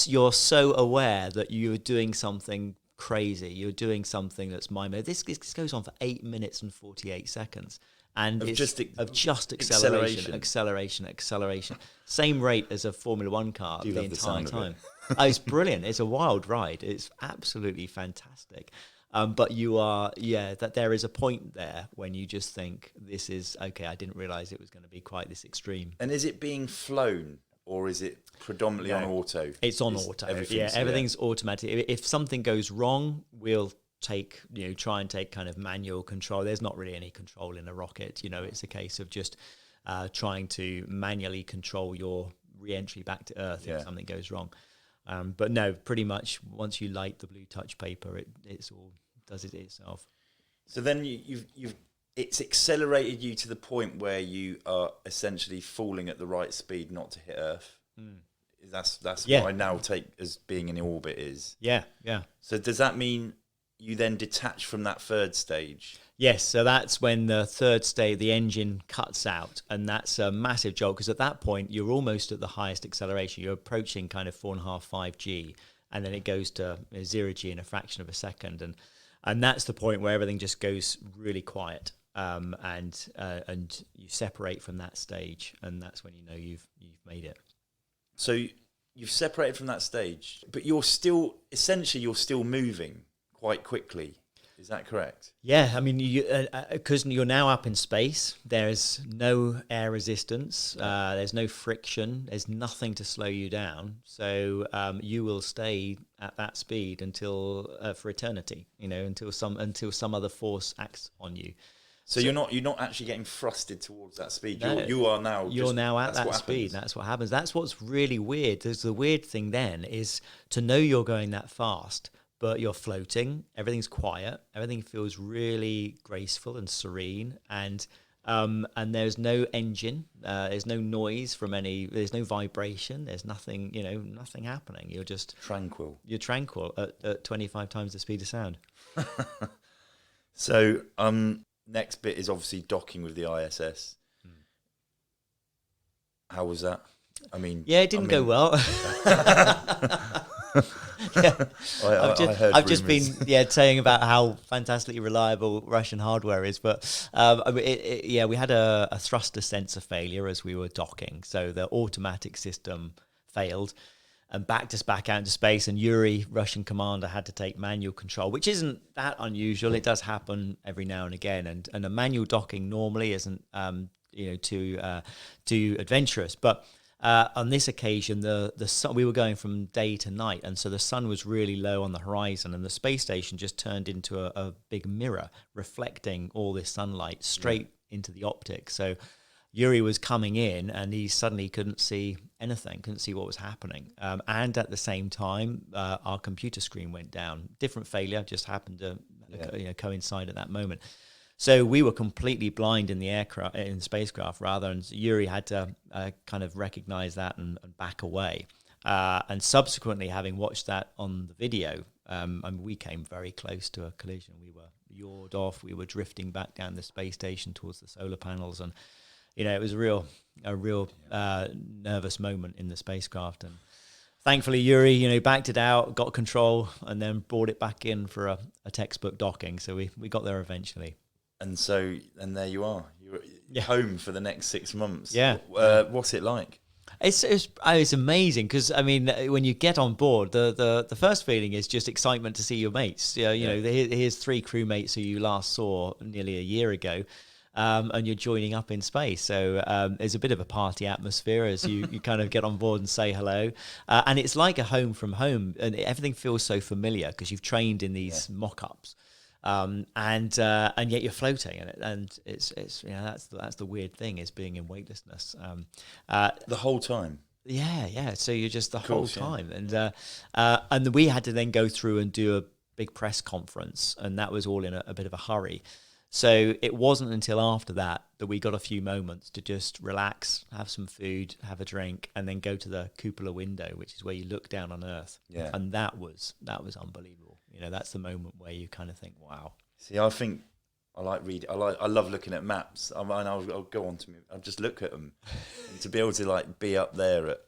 You're so aware that you're doing something crazy. You're doing something that's mind-blowing. This goes on for 8 minutes and 48 seconds. And of just acceleration. Same rate as a Formula One car the entire time. It's brilliant. It's a wild ride. It's absolutely fantastic. But that there is a point there when you just think, this is, okay, I didn't realize it was going to be quite this extreme. And is it being flown? Or is it predominantly on auto? It's on auto. Everything's automatic. If something goes wrong, we'll try and take kind of manual control. There's not really any control in a rocket. It's a case of just trying to manually control your re-entry back to Earth if something goes wrong. But no, pretty much once you light the blue touch paper, it's all does it itself. So then it's accelerated you to the point where you are essentially falling at the right speed not to hit Earth. That's what I now take as being in orbit is. Yeah. So does that mean you then detach from that third stage? Yes, so that's when the third stage, the engine cuts out, and that's a massive jolt, because at that point, you're almost at the highest acceleration. You're approaching kind of 4.5, 5G, and then it goes to 0G in a fraction of a second, and that's the point where everything just goes really quiet. And you separate from that stage, and that's when you've made it. So you've separated from that stage, but you're still moving quite quickly. Is that correct? Yeah, I mean, because you're now up in space, there's no air resistance, there's no friction, there's nothing to slow you down. So you will stay at that speed until for eternity. Until some other force acts on you. So you're not actually getting thrusted towards that speed. You're now at that speed. That's what happens. That's what's really weird. The weird thing then is to know you're going that fast, but you're floating. Everything's quiet. Everything feels really graceful and serene, and there's no engine. There's no noise from any. There's no vibration. There's nothing. Nothing happening. You're just tranquil. You're tranquil at 25 times the speed of sound. So next bit is obviously docking with the ISS. How was that? I mean, it didn't go well. I've just been saying about how fantastically reliable Russian hardware is, but we had a thruster sensor failure as we were docking, so the automatic system failed and backed us back out into space, and Yuri, Russian commander, had to take manual control, which isn't that unusual. It does happen every now and again, and a manual docking normally isn't too adventurous, but on this occasion, the sun, we were going from day to night, and so the sun was really low on the horizon, and the space station just turned into a big mirror reflecting all this sunlight straight into the optic. So Yuri was coming in, and he suddenly couldn't see anything, couldn't see what was happening. And at the same time, our computer screen went down. Different failure, just happened to coincide at that moment. So we were completely blind in the spacecraft, and Yuri had to kind of recognize that and back away. And subsequently, having watched that on the video, we came very close to a collision. We were yawed off. We were drifting back down the space station towards the solar panels, and it was a real nervous moment in the spacecraft. And thankfully, Yuri, backed it out, got control, and then brought it back in for a textbook docking. So we got there eventually. And there you are. You're home for the next 6 months. Yeah. What's it like? It's amazing, because I mean, when you get on board, the first feeling is just excitement to see your mates. Here's 3 crewmates who you last saw nearly a year ago. And you're joining up in space. So there's a bit of a party atmosphere as you kind of get on board and say hello. And it's like a home from home, and everything feels so familiar because you've trained in these mock-ups. And yet you're floating in it, and it's that's the weird thing, is being in weightlessness the whole time. Yeah. So you're just the course, whole time, and we had to then go through and do a big press conference, and that was all in a bit of a hurry. So it wasn't until after that we got a few moments to just relax, have some food, have a drink, and then go to the cupola window, which is where you look down on Earth. Yeah. And that was unbelievable. That's the moment where you kind of think, wow. See, I think I like reading. I love looking at maps. I'll go on to me. I'll just look at them, and to be able to like be up there at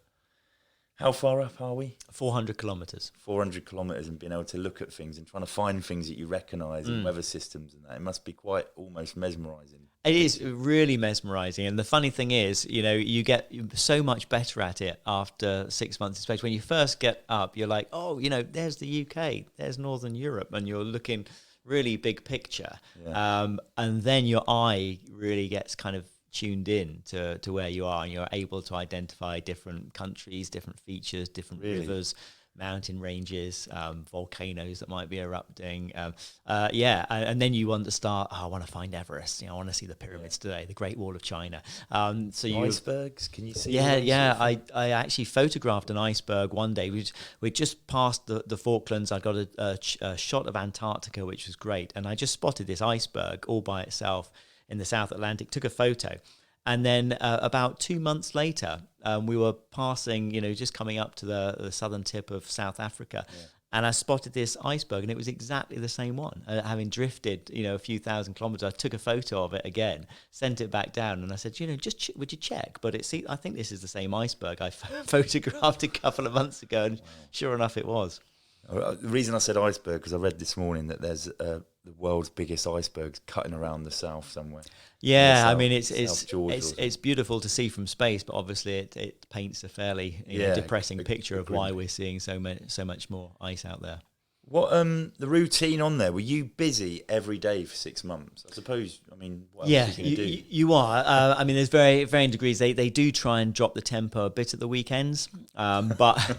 how far up are we? 400 kilometers. 400 kilometers, and being able to look at things and trying to find things that you recognise in weather systems and that. It must be quite almost mesmerising. It is really mesmerising, and the funny thing is, you get so much better at it after 6 months in space. When you first get up, you're like, oh, there's the UK, there's Northern Europe, and you're looking really big picture. Yeah. And then your eye really gets kind of tuned in to where you are, and you're able to identify different countries, different features, different rivers, mountain ranges, volcanoes that might be erupting. And then you want to start, I want to find Everest. I want to see the pyramids today, the Great Wall of China. Icebergs, can you see? Yeah. I actually photographed an iceberg one day. We just passed the Falklands. I got a shot of Antarctica, which was great. And I just spotted this iceberg all by itself in the South Atlantic, took a photo. And then about 2 months later, we were passing, just coming up to the southern tip of South Africa. Yeah. And I spotted this iceberg, and it was exactly the same one. Having drifted, a few thousand kilometers, I took a photo of it again, sent it back down, and I said, would you check? But I think this is the same iceberg I photographed a couple of months ago, and sure enough, it was. The reason I said iceberg, because I read this morning that there's the world's biggest icebergs cutting around the south somewhere. Yeah, I mean it's beautiful to see from space, but obviously it paints a fairly depressing picture of why we're seeing so much more ice out there. What the routine on there? Were you busy every day for 6 months? I suppose. I mean, what else are you going to do? You are. I mean, there's varying degrees. They do try and drop the tempo a bit at the weekends, but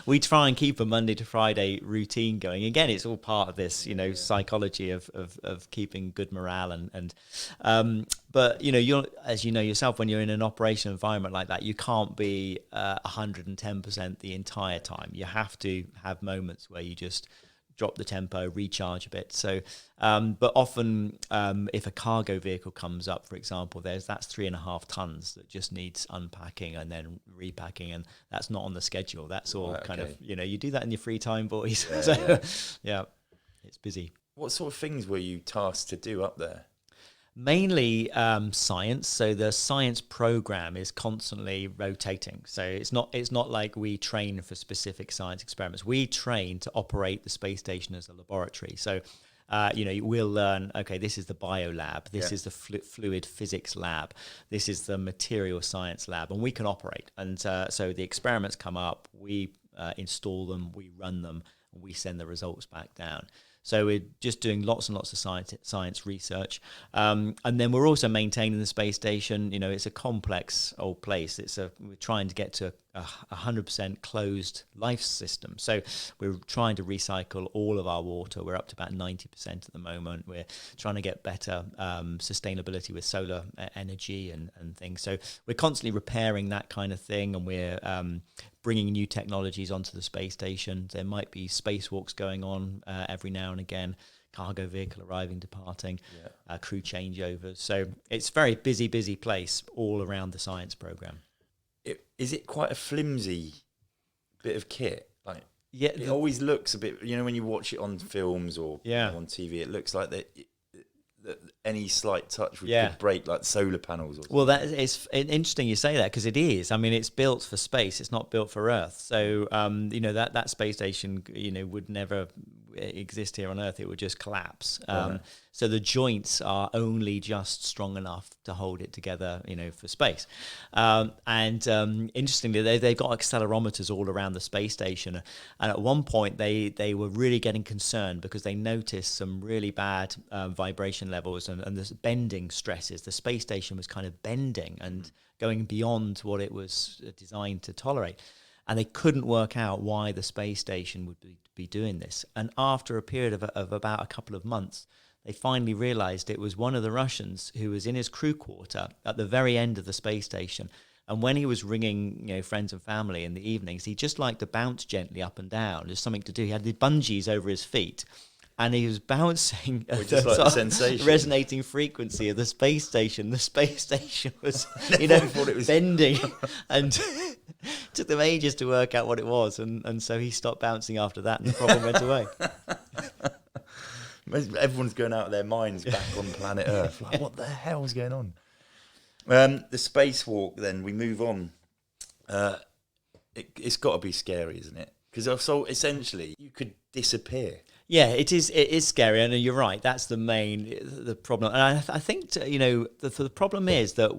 we try and keep a Monday to Friday routine going. Again, it's all part of this, psychology of keeping good morale but you're, as you know yourself, when you're in an operation environment like that, you can't be 110% the entire time. You have to have moments where you just drop the tempo, recharge a bit. So, but often if a cargo vehicle comes up, for example, that's 3.5 tons that just needs unpacking and then repacking, and that's not on the schedule. That's all kind of, you do that in your free time, boys. Yeah, it's busy. What sort of things were you tasked to do up there? Mainly science. So the science program is constantly rotating. So it's not like we train for specific science experiments. We train to operate the space station as a laboratory. So we'll learn, okay, this is the bio lab, this is the fluid physics lab, this is the material science lab, and we can operate. And so the experiments come up, we install them, we run them, and we send the results back down. So we're just doing lots and lots of science research. And then we're also maintaining the space station. It's a complex old place. We're trying to get to a 100% closed life system. So we're trying to recycle all of our water. We're up to about 90% at the moment. We're trying to get better sustainability with solar energy and things. So we're constantly repairing that kind of thing, and we're bringing new technologies onto the space station. There might be spacewalks going on every now and again, cargo vehicle arriving, departing, crew changeovers. So it's a very busy place all around the science program. Is it quite a flimsy bit of kit? Like, it always looks a bit, when you watch it on films or on TV, it looks like that any slight touch could break, like solar panels. Or well, it's interesting you say that, because it is. I mean, it's built for space. It's not built for Earth. So, that space station, would never exist here on Earth. It would just collapse. So the joints are only just strong enough to hold it together, for space. Interestingly, they've got accelerometers all around the space station. And at one point, they were really getting concerned because they noticed some really bad vibration levels and the bending stresses. The space station was kind of bending and going beyond what it was designed to tolerate. And they couldn't work out why the space station would be doing this. And after a period of about a couple of months, they finally realized it was one of the Russians who was in his crew quarter at the very end of the space station. And when he was ringing, friends and family in the evenings, he just liked to bounce gently up and down. There's something to do. He had the bungees over his feet, and he was bouncing at just like the sensation. resonating frequency of the space station. The space station was, thought it was bending, and took them ages to work out what it was. And so he stopped bouncing after that, and the problem went away. Everyone's going out of their minds back on planet Earth. Like, what the hell is going on? The spacewalk, then, we move on. It's got to be scary, isn't it? Because so essentially, you could disappear. Yeah, it is. It is scary, and you're right. That's the problem. And I think the problem is that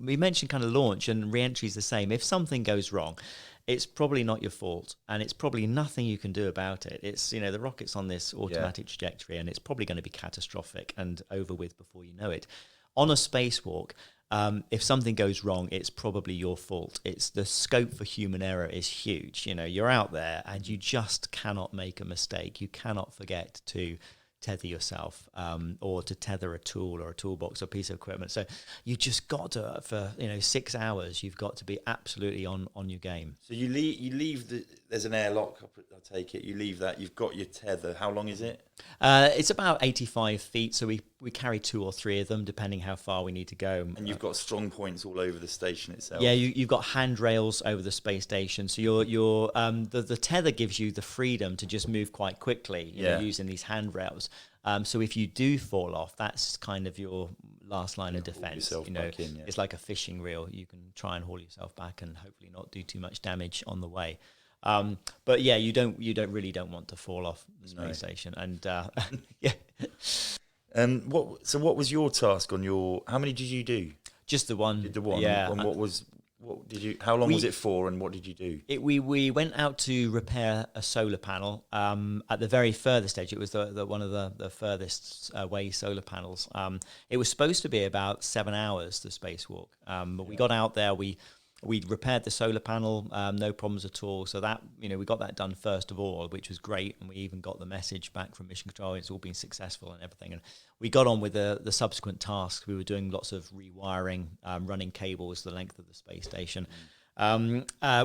we mentioned kind of launch and re-entry is the same. If something goes wrong, it's probably not your fault, and it's probably nothing you can do about it. It's the rocket's on this automatic trajectory, and it's probably going to be catastrophic and over with before you know it. On a spacewalk, if something goes wrong, it's probably your fault. It's the scope for human error is huge. You're out there and you just cannot make a mistake. You cannot forget to tether yourself or to tether a tool or a toolbox or piece of equipment. So you just got to, for 6 hours, you've got to be absolutely on your game. So you leave there's an airlock, I take it, you leave that, you've got your tether. How long is it? It's about 85 feet, so we carry 2 or 3 of them, depending how far we need to go. And you've got strong points all over the station itself. Yeah, you've got handrails over the space station, so the tether gives you the freedom to just move quite quickly, using these handrails. So if you do fall off, that's kind of your last line of defense. It's like a fishing reel. You can try and haul yourself back and hopefully not do too much damage on the way. But yeah, you don't want to fall off the space station. And yeah. What was your task on your? How many did you do? Just the one. Did the one? Yeah. And what did you? How long was it for? And what did you do? We went out to repair a solar panel. At the very furthest edge, it was one of the furthest away solar panels. It was supposed to be about 7 hours, the spacewalk. But we got out there. We repaired the solar panel, no problems at all. So that, we got that done first of all, which was great. And we even got the message back from Mission Control. It's all been successful and everything. And we got on with the subsequent tasks. We were doing lots of rewiring, running cables the length of the space station,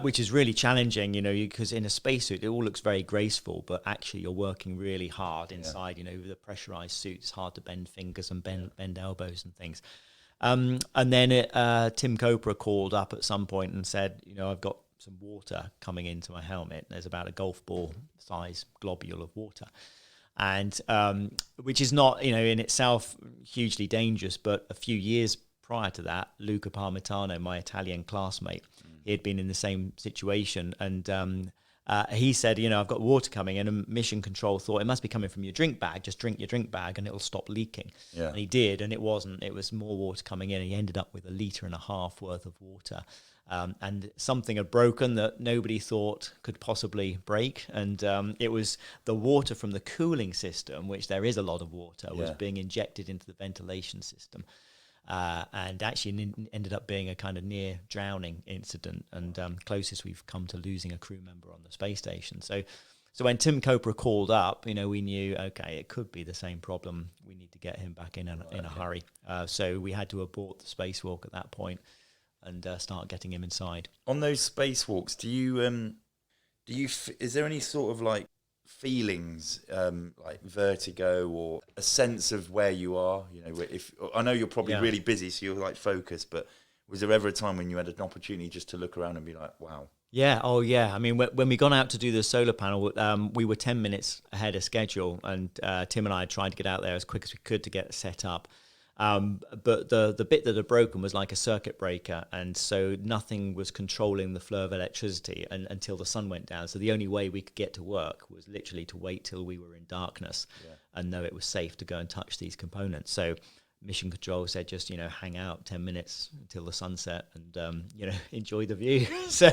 which is really challenging, because in a spacesuit, it all looks very graceful, but actually you're working really hard inside, with a pressurized suit. It's hard to bend fingers and bend elbows and things. And then Tim Copra called up at some point and said, I've got some water coming into my helmet. There's about a golf ball size globule of water. And which is not, in itself hugely dangerous. But a few years prior to that, Luca Parmitano, my Italian classmate, he had been in the same situation. And he said, I've got water coming in, and Mission Control thought it must be coming from your drink bag. Just drink your drink bag and it'll stop leaking. Yeah. And he did, and it wasn't. It was more water coming in, and he ended up with 1.5 litres worth of water. And something had broken that nobody thought could possibly break. And it was the water from the cooling system, which there is a lot of water, was being injected into the ventilation system. And actually ended up being a kind of near drowning incident, and closest we've come to losing a crew member on the space station. So when Tim Copra called up, we knew, okay, it could be the same problem. We need to get him back in a hurry. So we had to abort the spacewalk at that point and start getting him inside. On those spacewalks, is there any sort of like feelings, like vertigo or a sense of where you are? If I know you're probably really busy, so you're like focused, but was there ever a time when you had an opportunity just to look around and be like, wow? Yeah. Oh, yeah. I mean, when we gone out to do the solar panel, we were 10 minutes ahead of schedule, and Tim and I tried to get out there as quick as we could to get set up. But the bit that had broken was like a circuit breaker, and so nothing was controlling the flow of electricity until the sun went down. So the only way we could get to work was literally to wait till we were in darkness and know it was safe to go and touch these components. So Mission Control said, just hang out 10 minutes until the sunset and enjoy the view. So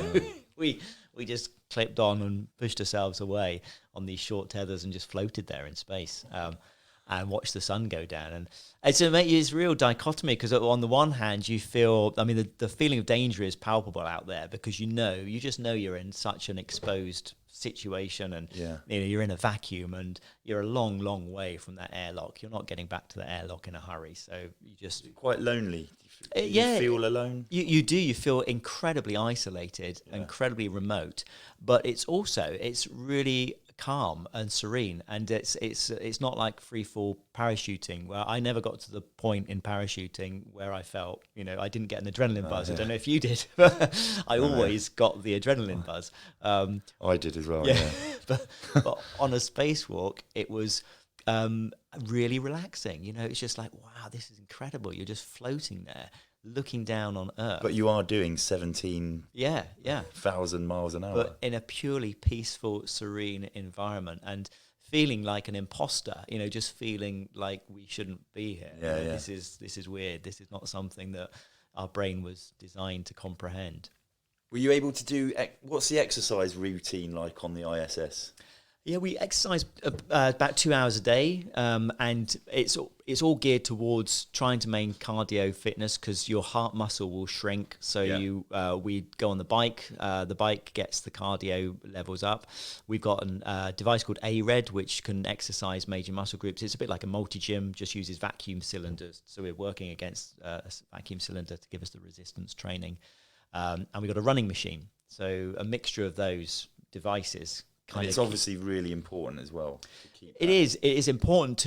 we just clipped on and pushed ourselves away on these short tethers and just floated there in space. And watch the sun go down. And it's a real dichotomy, because on the one hand, you feel, the feeling of danger is palpable out there, because you just know you're in such an exposed situation, and you're in a vacuum, and you're a long, long way from that airlock. You're not getting back to the airlock in a hurry, so you just... Quite lonely. Do you feel alone? You do. You feel incredibly isolated, incredibly remote, but it's really calm and serene, and it's not like free fall parachuting where I never got to the point in parachuting where I felt, I didn't get an adrenaline buzz. I don't know if you did, but I always got the adrenaline buzz. I did as well. Yeah. but on a spacewalk, it was really relaxing. It's just like, wow, this is incredible. You're just floating there, looking down on Earth. But you are doing 17,000 miles an hour. But in a purely peaceful, serene environment, and feeling like an imposter, just feeling like we shouldn't be here. This is weird. This is not something that our brain was designed to comprehend. Were you able to do, what's the exercise routine like on the ISS? Yeah, we exercise about 2 hours a day, and it's all geared towards trying to maintain cardio fitness because your heart muscle will shrink. So we go on the bike. The bike gets the cardio levels up. We've got a device called ARED, which can exercise major muscle groups. It's a bit like a multi-gym, just uses vacuum cylinders. So we're working against a vacuum cylinder to give us the resistance training. And we've got a running machine. So a mixture of those devices. It's obviously really important as well. It is important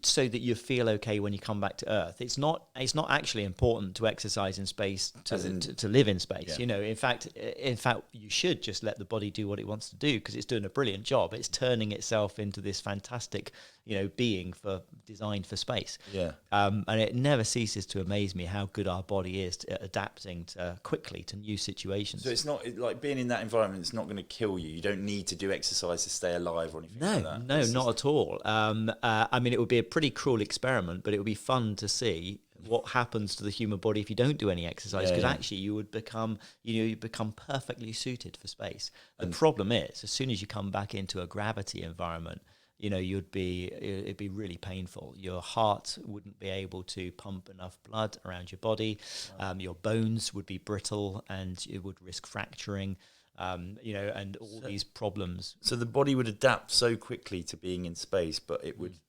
so that you feel okay when you come back to Earth. It's not actually important to exercise in space to live in space. Yeah. In fact, you should just let the body do what it wants to do because it's doing a brilliant job. It's turning itself into this fantastic, being designed for space. Yeah. And it never ceases to amaze me how good our body is at adapting quickly to new situations. So it's not like being in that environment. It's not going to kill you. You don't need to do exercise to stay alive or anything like that. No, not at all. It would be a pretty cruel experiment, but it would be fun to see what happens to the human body if you don't do any exercise, because actually you would become perfectly suited for space. The problem is, as soon as you come back into a gravity environment, it'd be really painful. Your heart wouldn't be able to pump enough blood around your body. Your bones would be brittle and it would risk fracturing. And all these problems. So the body would adapt so quickly to being in space, but it would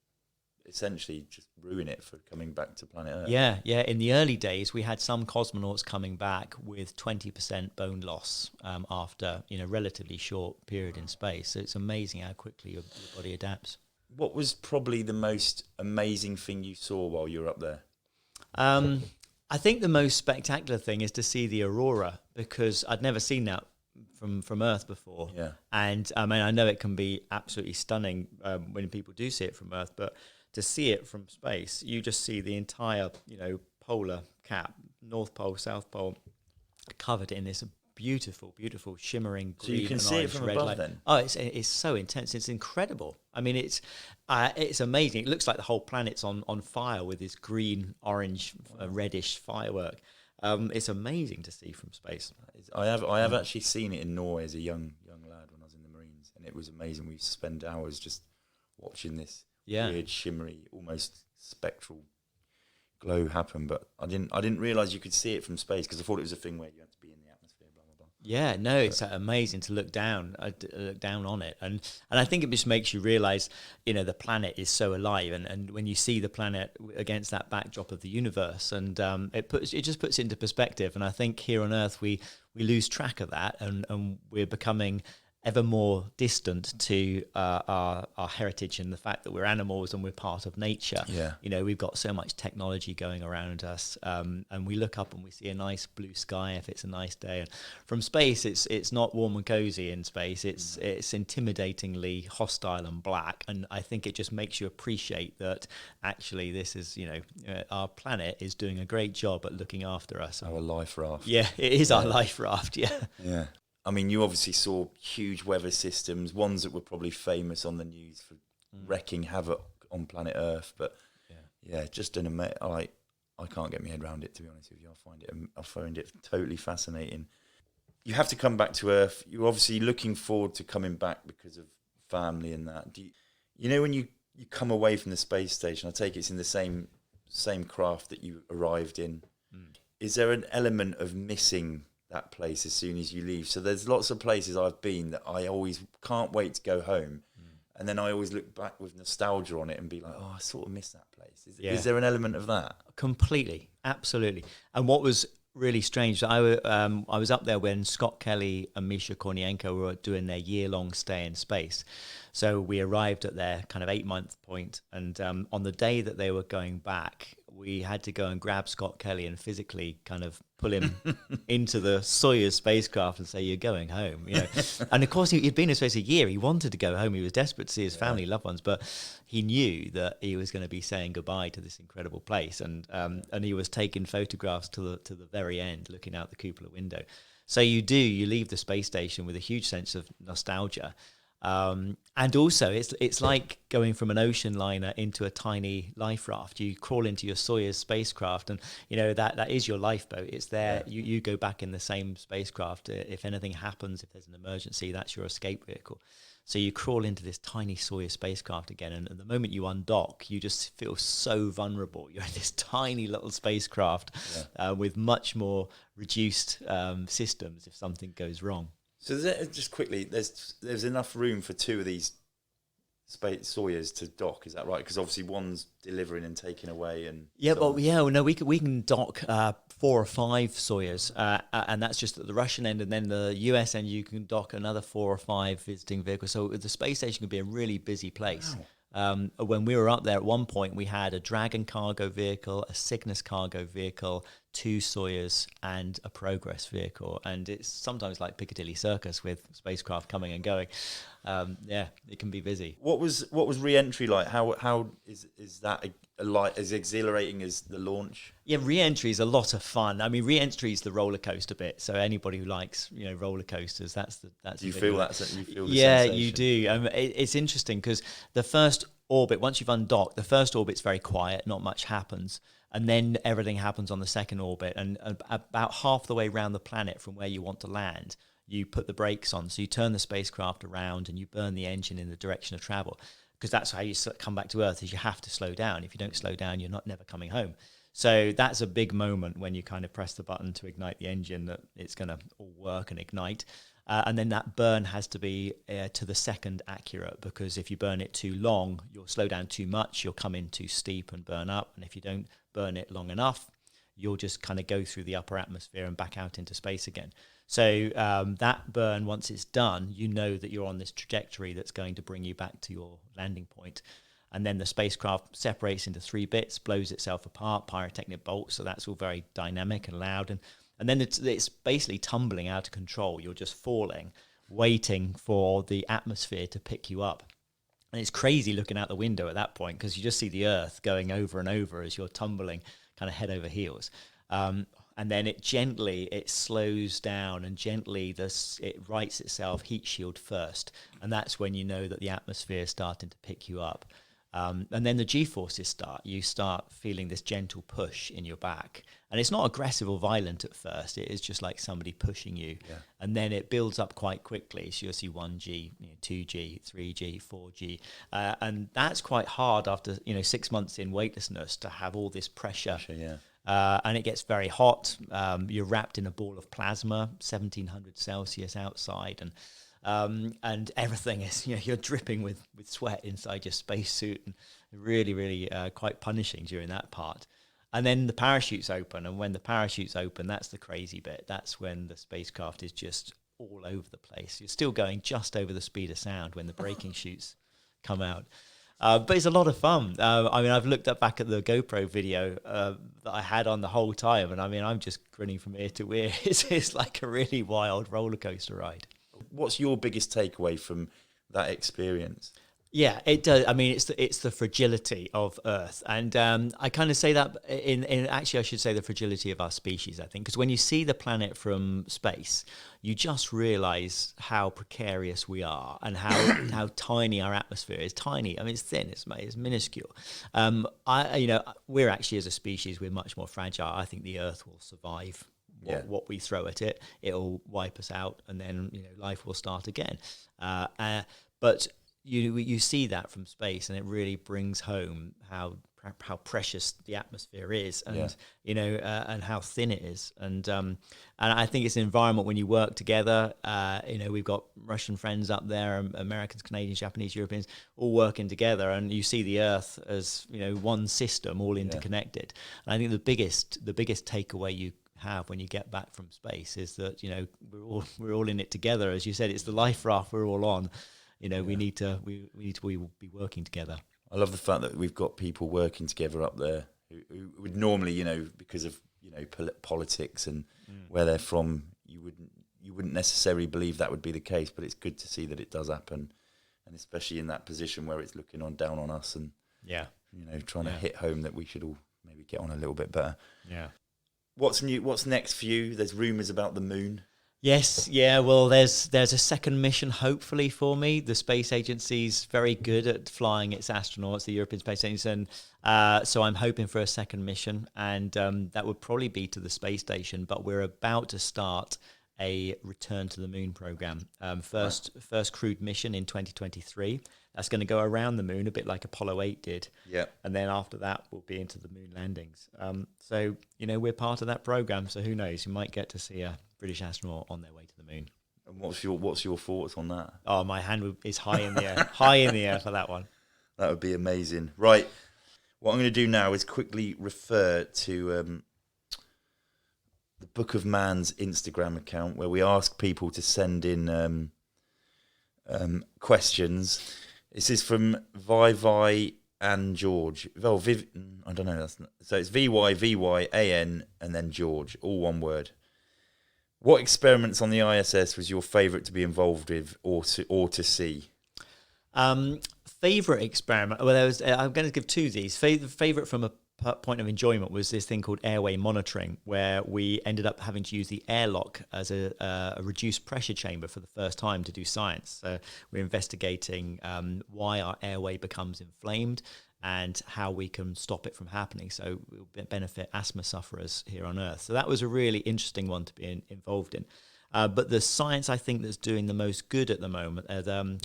essentially just ruin it for coming back to planet Earth. Yeah. In the early days, we had some cosmonauts coming back with 20% bone loss after relatively short period in space. So it's amazing how quickly your body adapts. What was probably the most amazing thing you saw while you were up there? I think the most spectacular thing is to see the aurora, because I'd never seen that from Earth before. Yeah. And I know it can be absolutely stunning when people do see it from Earth, but to see it from space, you just see the entire, polar cap, North Pole, South Pole, covered in this beautiful, beautiful shimmering green. So you can and see it from red above light. then? Oh, it's so intense. It's incredible. It's amazing. It looks like the whole planet's on fire with this green, orange, reddish firework. It's amazing to see from space. I have actually seen it in Norway as a young lad when I was in the Marines, and it was amazing. We used to spend hours just watching this weird, shimmery, almost spectral glow happen. But I didn't realise you could see it from space, because I thought it was a thing where you had to be in the atmosphere, blah blah blah. Yeah, no, it's amazing to look down on it, and I think it just makes you realise, the planet is so alive, and when you see the planet against that backdrop of the universe, and it just puts it into perspective. And I think here on Earth we lose track of that, and we're becoming ever more distant to our heritage and the fact that we're animals and we're part of nature. Yeah. We've got so much technology going around us, and we look up and we see a nice blue sky if it's a nice day. And from space, it's not warm and cozy in space. It's intimidatingly hostile and black. And I think it just makes you appreciate that actually this is, our planet is doing a great job at looking after us. Our life raft. Yeah, it is our life raft. Yeah. Yeah. I mean, you obviously saw huge weather systems, ones that were probably famous on the news for wrecking havoc on planet Earth. But just an amazing. I can't get my head around it, to be honest with you. I find it totally fascinating. You have to come back to Earth. You're obviously looking forward to coming back because of family and that. When you come away from the space station, I take it's in the same craft that you arrived in. Is there an element of missing that place as soon as you leave? So there's lots of places I've been that I always can't wait to go home, and then I always look back with nostalgia on it and be like, oh, I sort of miss that place. space. Yeah. Is there an element of that? Completely, absolutely. And what was really strange, I was up there when Scott Kelly and Misha Kornienko were doing their year-long stay in space. So we arrived at their kind of 8-month point, and on the day that they were going back, we had to go and grab Scott Kelly and physically kind of pull him into the Soyuz spacecraft and say, "You're going home," you know. And of course, he'd been in space a year. He wanted to go home. He was desperate to see his family, loved ones, but he knew that he was going to be saying goodbye to this incredible place. And he was taking photographs to the very end, looking out the cupola window. So you leave the space station with a huge sense of nostalgia. And also, it's like going from an ocean liner into a tiny life raft. You crawl into your Soyuz spacecraft, and you know that is your lifeboat. It's there. Yeah. You go back in the same spacecraft. If anything happens, if there's an emergency, that's your escape vehicle. So you crawl into this tiny Soyuz spacecraft again, and the moment you undock, you just feel so vulnerable. You're in this tiny little spacecraft with much more reduced systems if something goes wrong. So just quickly, there's enough room for 2 of these Soyuz to dock, is that right? Because obviously one's delivering and taking away, and we can dock 4 or 5 Soyuz, and that's just at the Russian end, and then the US end you can dock another 4 or 5 visiting vehicles. So the space station can be a really busy place. Wow. When we were up there at one point, we had a Dragon cargo vehicle, a Cygnus cargo vehicle, 2 Soyuz, and a Progress vehicle. And it's sometimes like Piccadilly Circus with spacecraft coming and going. It can be busy. What was re-entry like? How is that as exhilarating as the launch? Yeah, re-entry is a lot of fun. I mean, re-entry is the roller coaster bit. So anybody who likes roller coasters, that's. Do you feel that? You feel the yeah, sensation? You do. It's interesting because the first orbit, once you've undocked, the first orbit's very quiet, not much happens. And then everything happens on the second orbit. And about half the way around the planet from where you want to land, you put the brakes on. So you turn the spacecraft around and you burn the engine in the direction of travel. Because that's how you come back to Earth, is you have to slow down. If you don't slow down, you're never coming home. So that's a big moment when you kind of press the button to ignite the engine, that it's going to all work and ignite. And then that burn has to be to the second accurate, because if you burn it too long, you'll slow down too much, you'll come in too steep and burn up. And if you don't burn it long enough, you'll just kind of go through the upper atmosphere and back out into space again. So that burn, once it's done, you know that you're on this trajectory that's going to bring you back to your landing point. And then the spacecraft separates into 3 bits, blows itself apart, pyrotechnic bolts, so that's all very dynamic and loud. And then it's basically tumbling out of control. You're just falling, waiting for the atmosphere to pick you up. And it's crazy looking out the window at that point, because you just see the Earth going over and over as you're tumbling kind of head over heels. And then it slows down, and gently it rights itself heat shield first. And that's when you know that the atmosphere is starting to pick you up. And then the G-forces start. You start feeling this gentle push in your back. And it's not aggressive or violent at first. It is just like somebody pushing you. Yeah. And then it builds up quite quickly. So you'll see 1G, 2G, 3G, 4G. And that's quite hard after 6 months in weightlessness to have all this pressure. And it gets very hot. You're wrapped in a ball of plasma, 1700 Celsius outside. And everything is, you're dripping with sweat inside your spacesuit, and really, really quite punishing during that part. And then the parachutes open, and when the parachutes open, that's the crazy bit. That's when the spacecraft is just all over the place. You're still going just over the speed of sound when the braking chutes come out. But it's a lot of fun. I've looked back at the GoPro video that I had on the whole time, and I'm just grinning from ear to ear. It's like a really wild roller coaster ride. What's your biggest takeaway from that experience? Yeah, it does. It's the fragility of Earth, and I kind of say that in actually I should say the fragility of our species. I think because when you see the planet from space, you just realise how precarious we are and how tiny our atmosphere is. Tiny. It's thin. It's minuscule. We're actually as a species we're much more fragile. I think the Earth will survive what we throw at it. It'll wipe us out, and then life will start again. But you see that from space, and it really brings home how how precious the atmosphere is, and and how thin it is, and I think it's an environment when you work together. We've got Russian friends up there, Americans, Canadians, Japanese, Europeans, all working together, and you see the Earth as one system, all interconnected. And I think the biggest takeaway you have when you get back from space is that we're all in it together. As you said, it's the life raft we're all on. We need to be working together. I love the fact that we've got people working together up there who would normally, because of politics and where they're from, you wouldn't necessarily believe that would be the case. But it's good to see that it does happen, and especially in that position where it's looking down on us and trying to hit home that we should all maybe get on a little bit better. Yeah. What's new? What's next for you? There's rumours about the moon. Yes, yeah. Well, there's a second mission, hopefully, for me. The space agency's very good at flying its astronauts, the European Space Agency, and so I'm hoping for a second mission, and that would probably be to the space station. But we're about to start a return to the moon program. First crewed mission in 2023. That's going to go around the moon a bit like Apollo 8 did. Yeah. And then after that, we'll be into the moon landings. So we're part of that program. So who knows? You might get to see a British astronaut on their way to the moon. And what's your thoughts on that? Oh, my hand is high in the air, high in the air for that one. That would be amazing. Right. What I'm going to do now is quickly refer to the Book of Man's Instagram account, where we ask people to send in questions. This is from Vi and George. Well, I don't know. So it's VYVYAN and then George, all one word. What experiments on the ISS was your favourite to be involved with or to see? Favourite experiment? Well, I'm going to give two of these. Favourite from a point of enjoyment was this thing called airway monitoring, where we ended up having to use the airlock as a reduced pressure chamber for the first time to do science. So we're investigating why our airway becomes inflamed and how we can stop it from happening, so we'll benefit asthma sufferers here on Earth. So that was a really interesting one to be involved in. But the science I think that's doing the most good at the moment,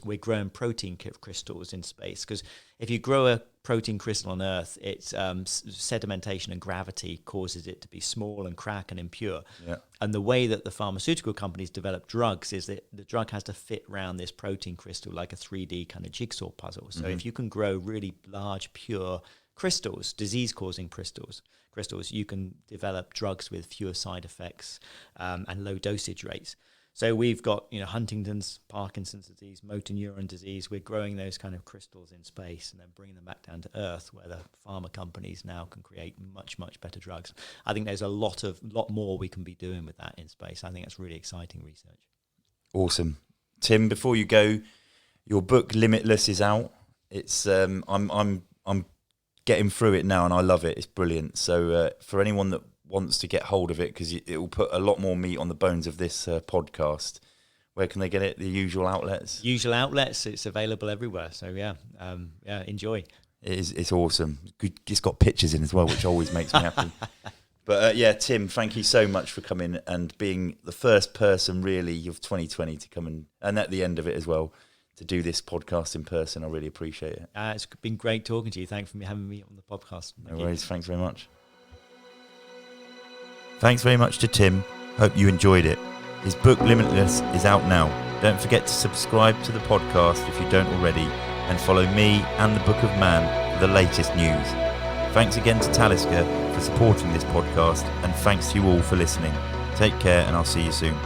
we're growing protein crystals in space, because if you grow a protein crystal on Earth, it's sedimentation and gravity causes it to be small and crack and impure. Yeah. And the way that the pharmaceutical companies develop drugs is that the drug has to fit around this protein crystal like a 3D kind of jigsaw puzzle. So if you can grow really large, pure crystals, disease-causing crystals, you can develop drugs with fewer side effects and low dosage rates. So we've got Huntington's, Parkinson's disease, motor neuron disease. We're growing those kind of crystals in space and then bringing them back down to Earth, where the pharma companies now can create much, much better drugs. I think there's a lot more we can be doing with that in space. I think that's really exciting research. Awesome. Tim, before you go, your book Limitless is out. It's I'm getting through it now and I love it. It's brilliant. So for anyone that wants to get hold of it, because it will put a lot more meat on the bones of this podcast, where can they get it? The usual outlets? It's available everywhere. So enjoy. It's awesome. It's got pictures in as well, which always makes me happy. But Tim, thank you so much for coming and being the first person really of 2020 to come and at the end of it as well, to do this podcast in person. I really appreciate it. It's been great talking to you. Thanks for having me on the podcast. No worries. Thanks very much. Thanks very much to Tim. Hope you enjoyed it. His book Limitless is out now. Don't forget to subscribe to the podcast if you don't already, and follow me and the Book of Man for the latest news. Thanks again to Talisker for supporting this podcast, and thanks to you all for listening. Take care, and I'll see you soon.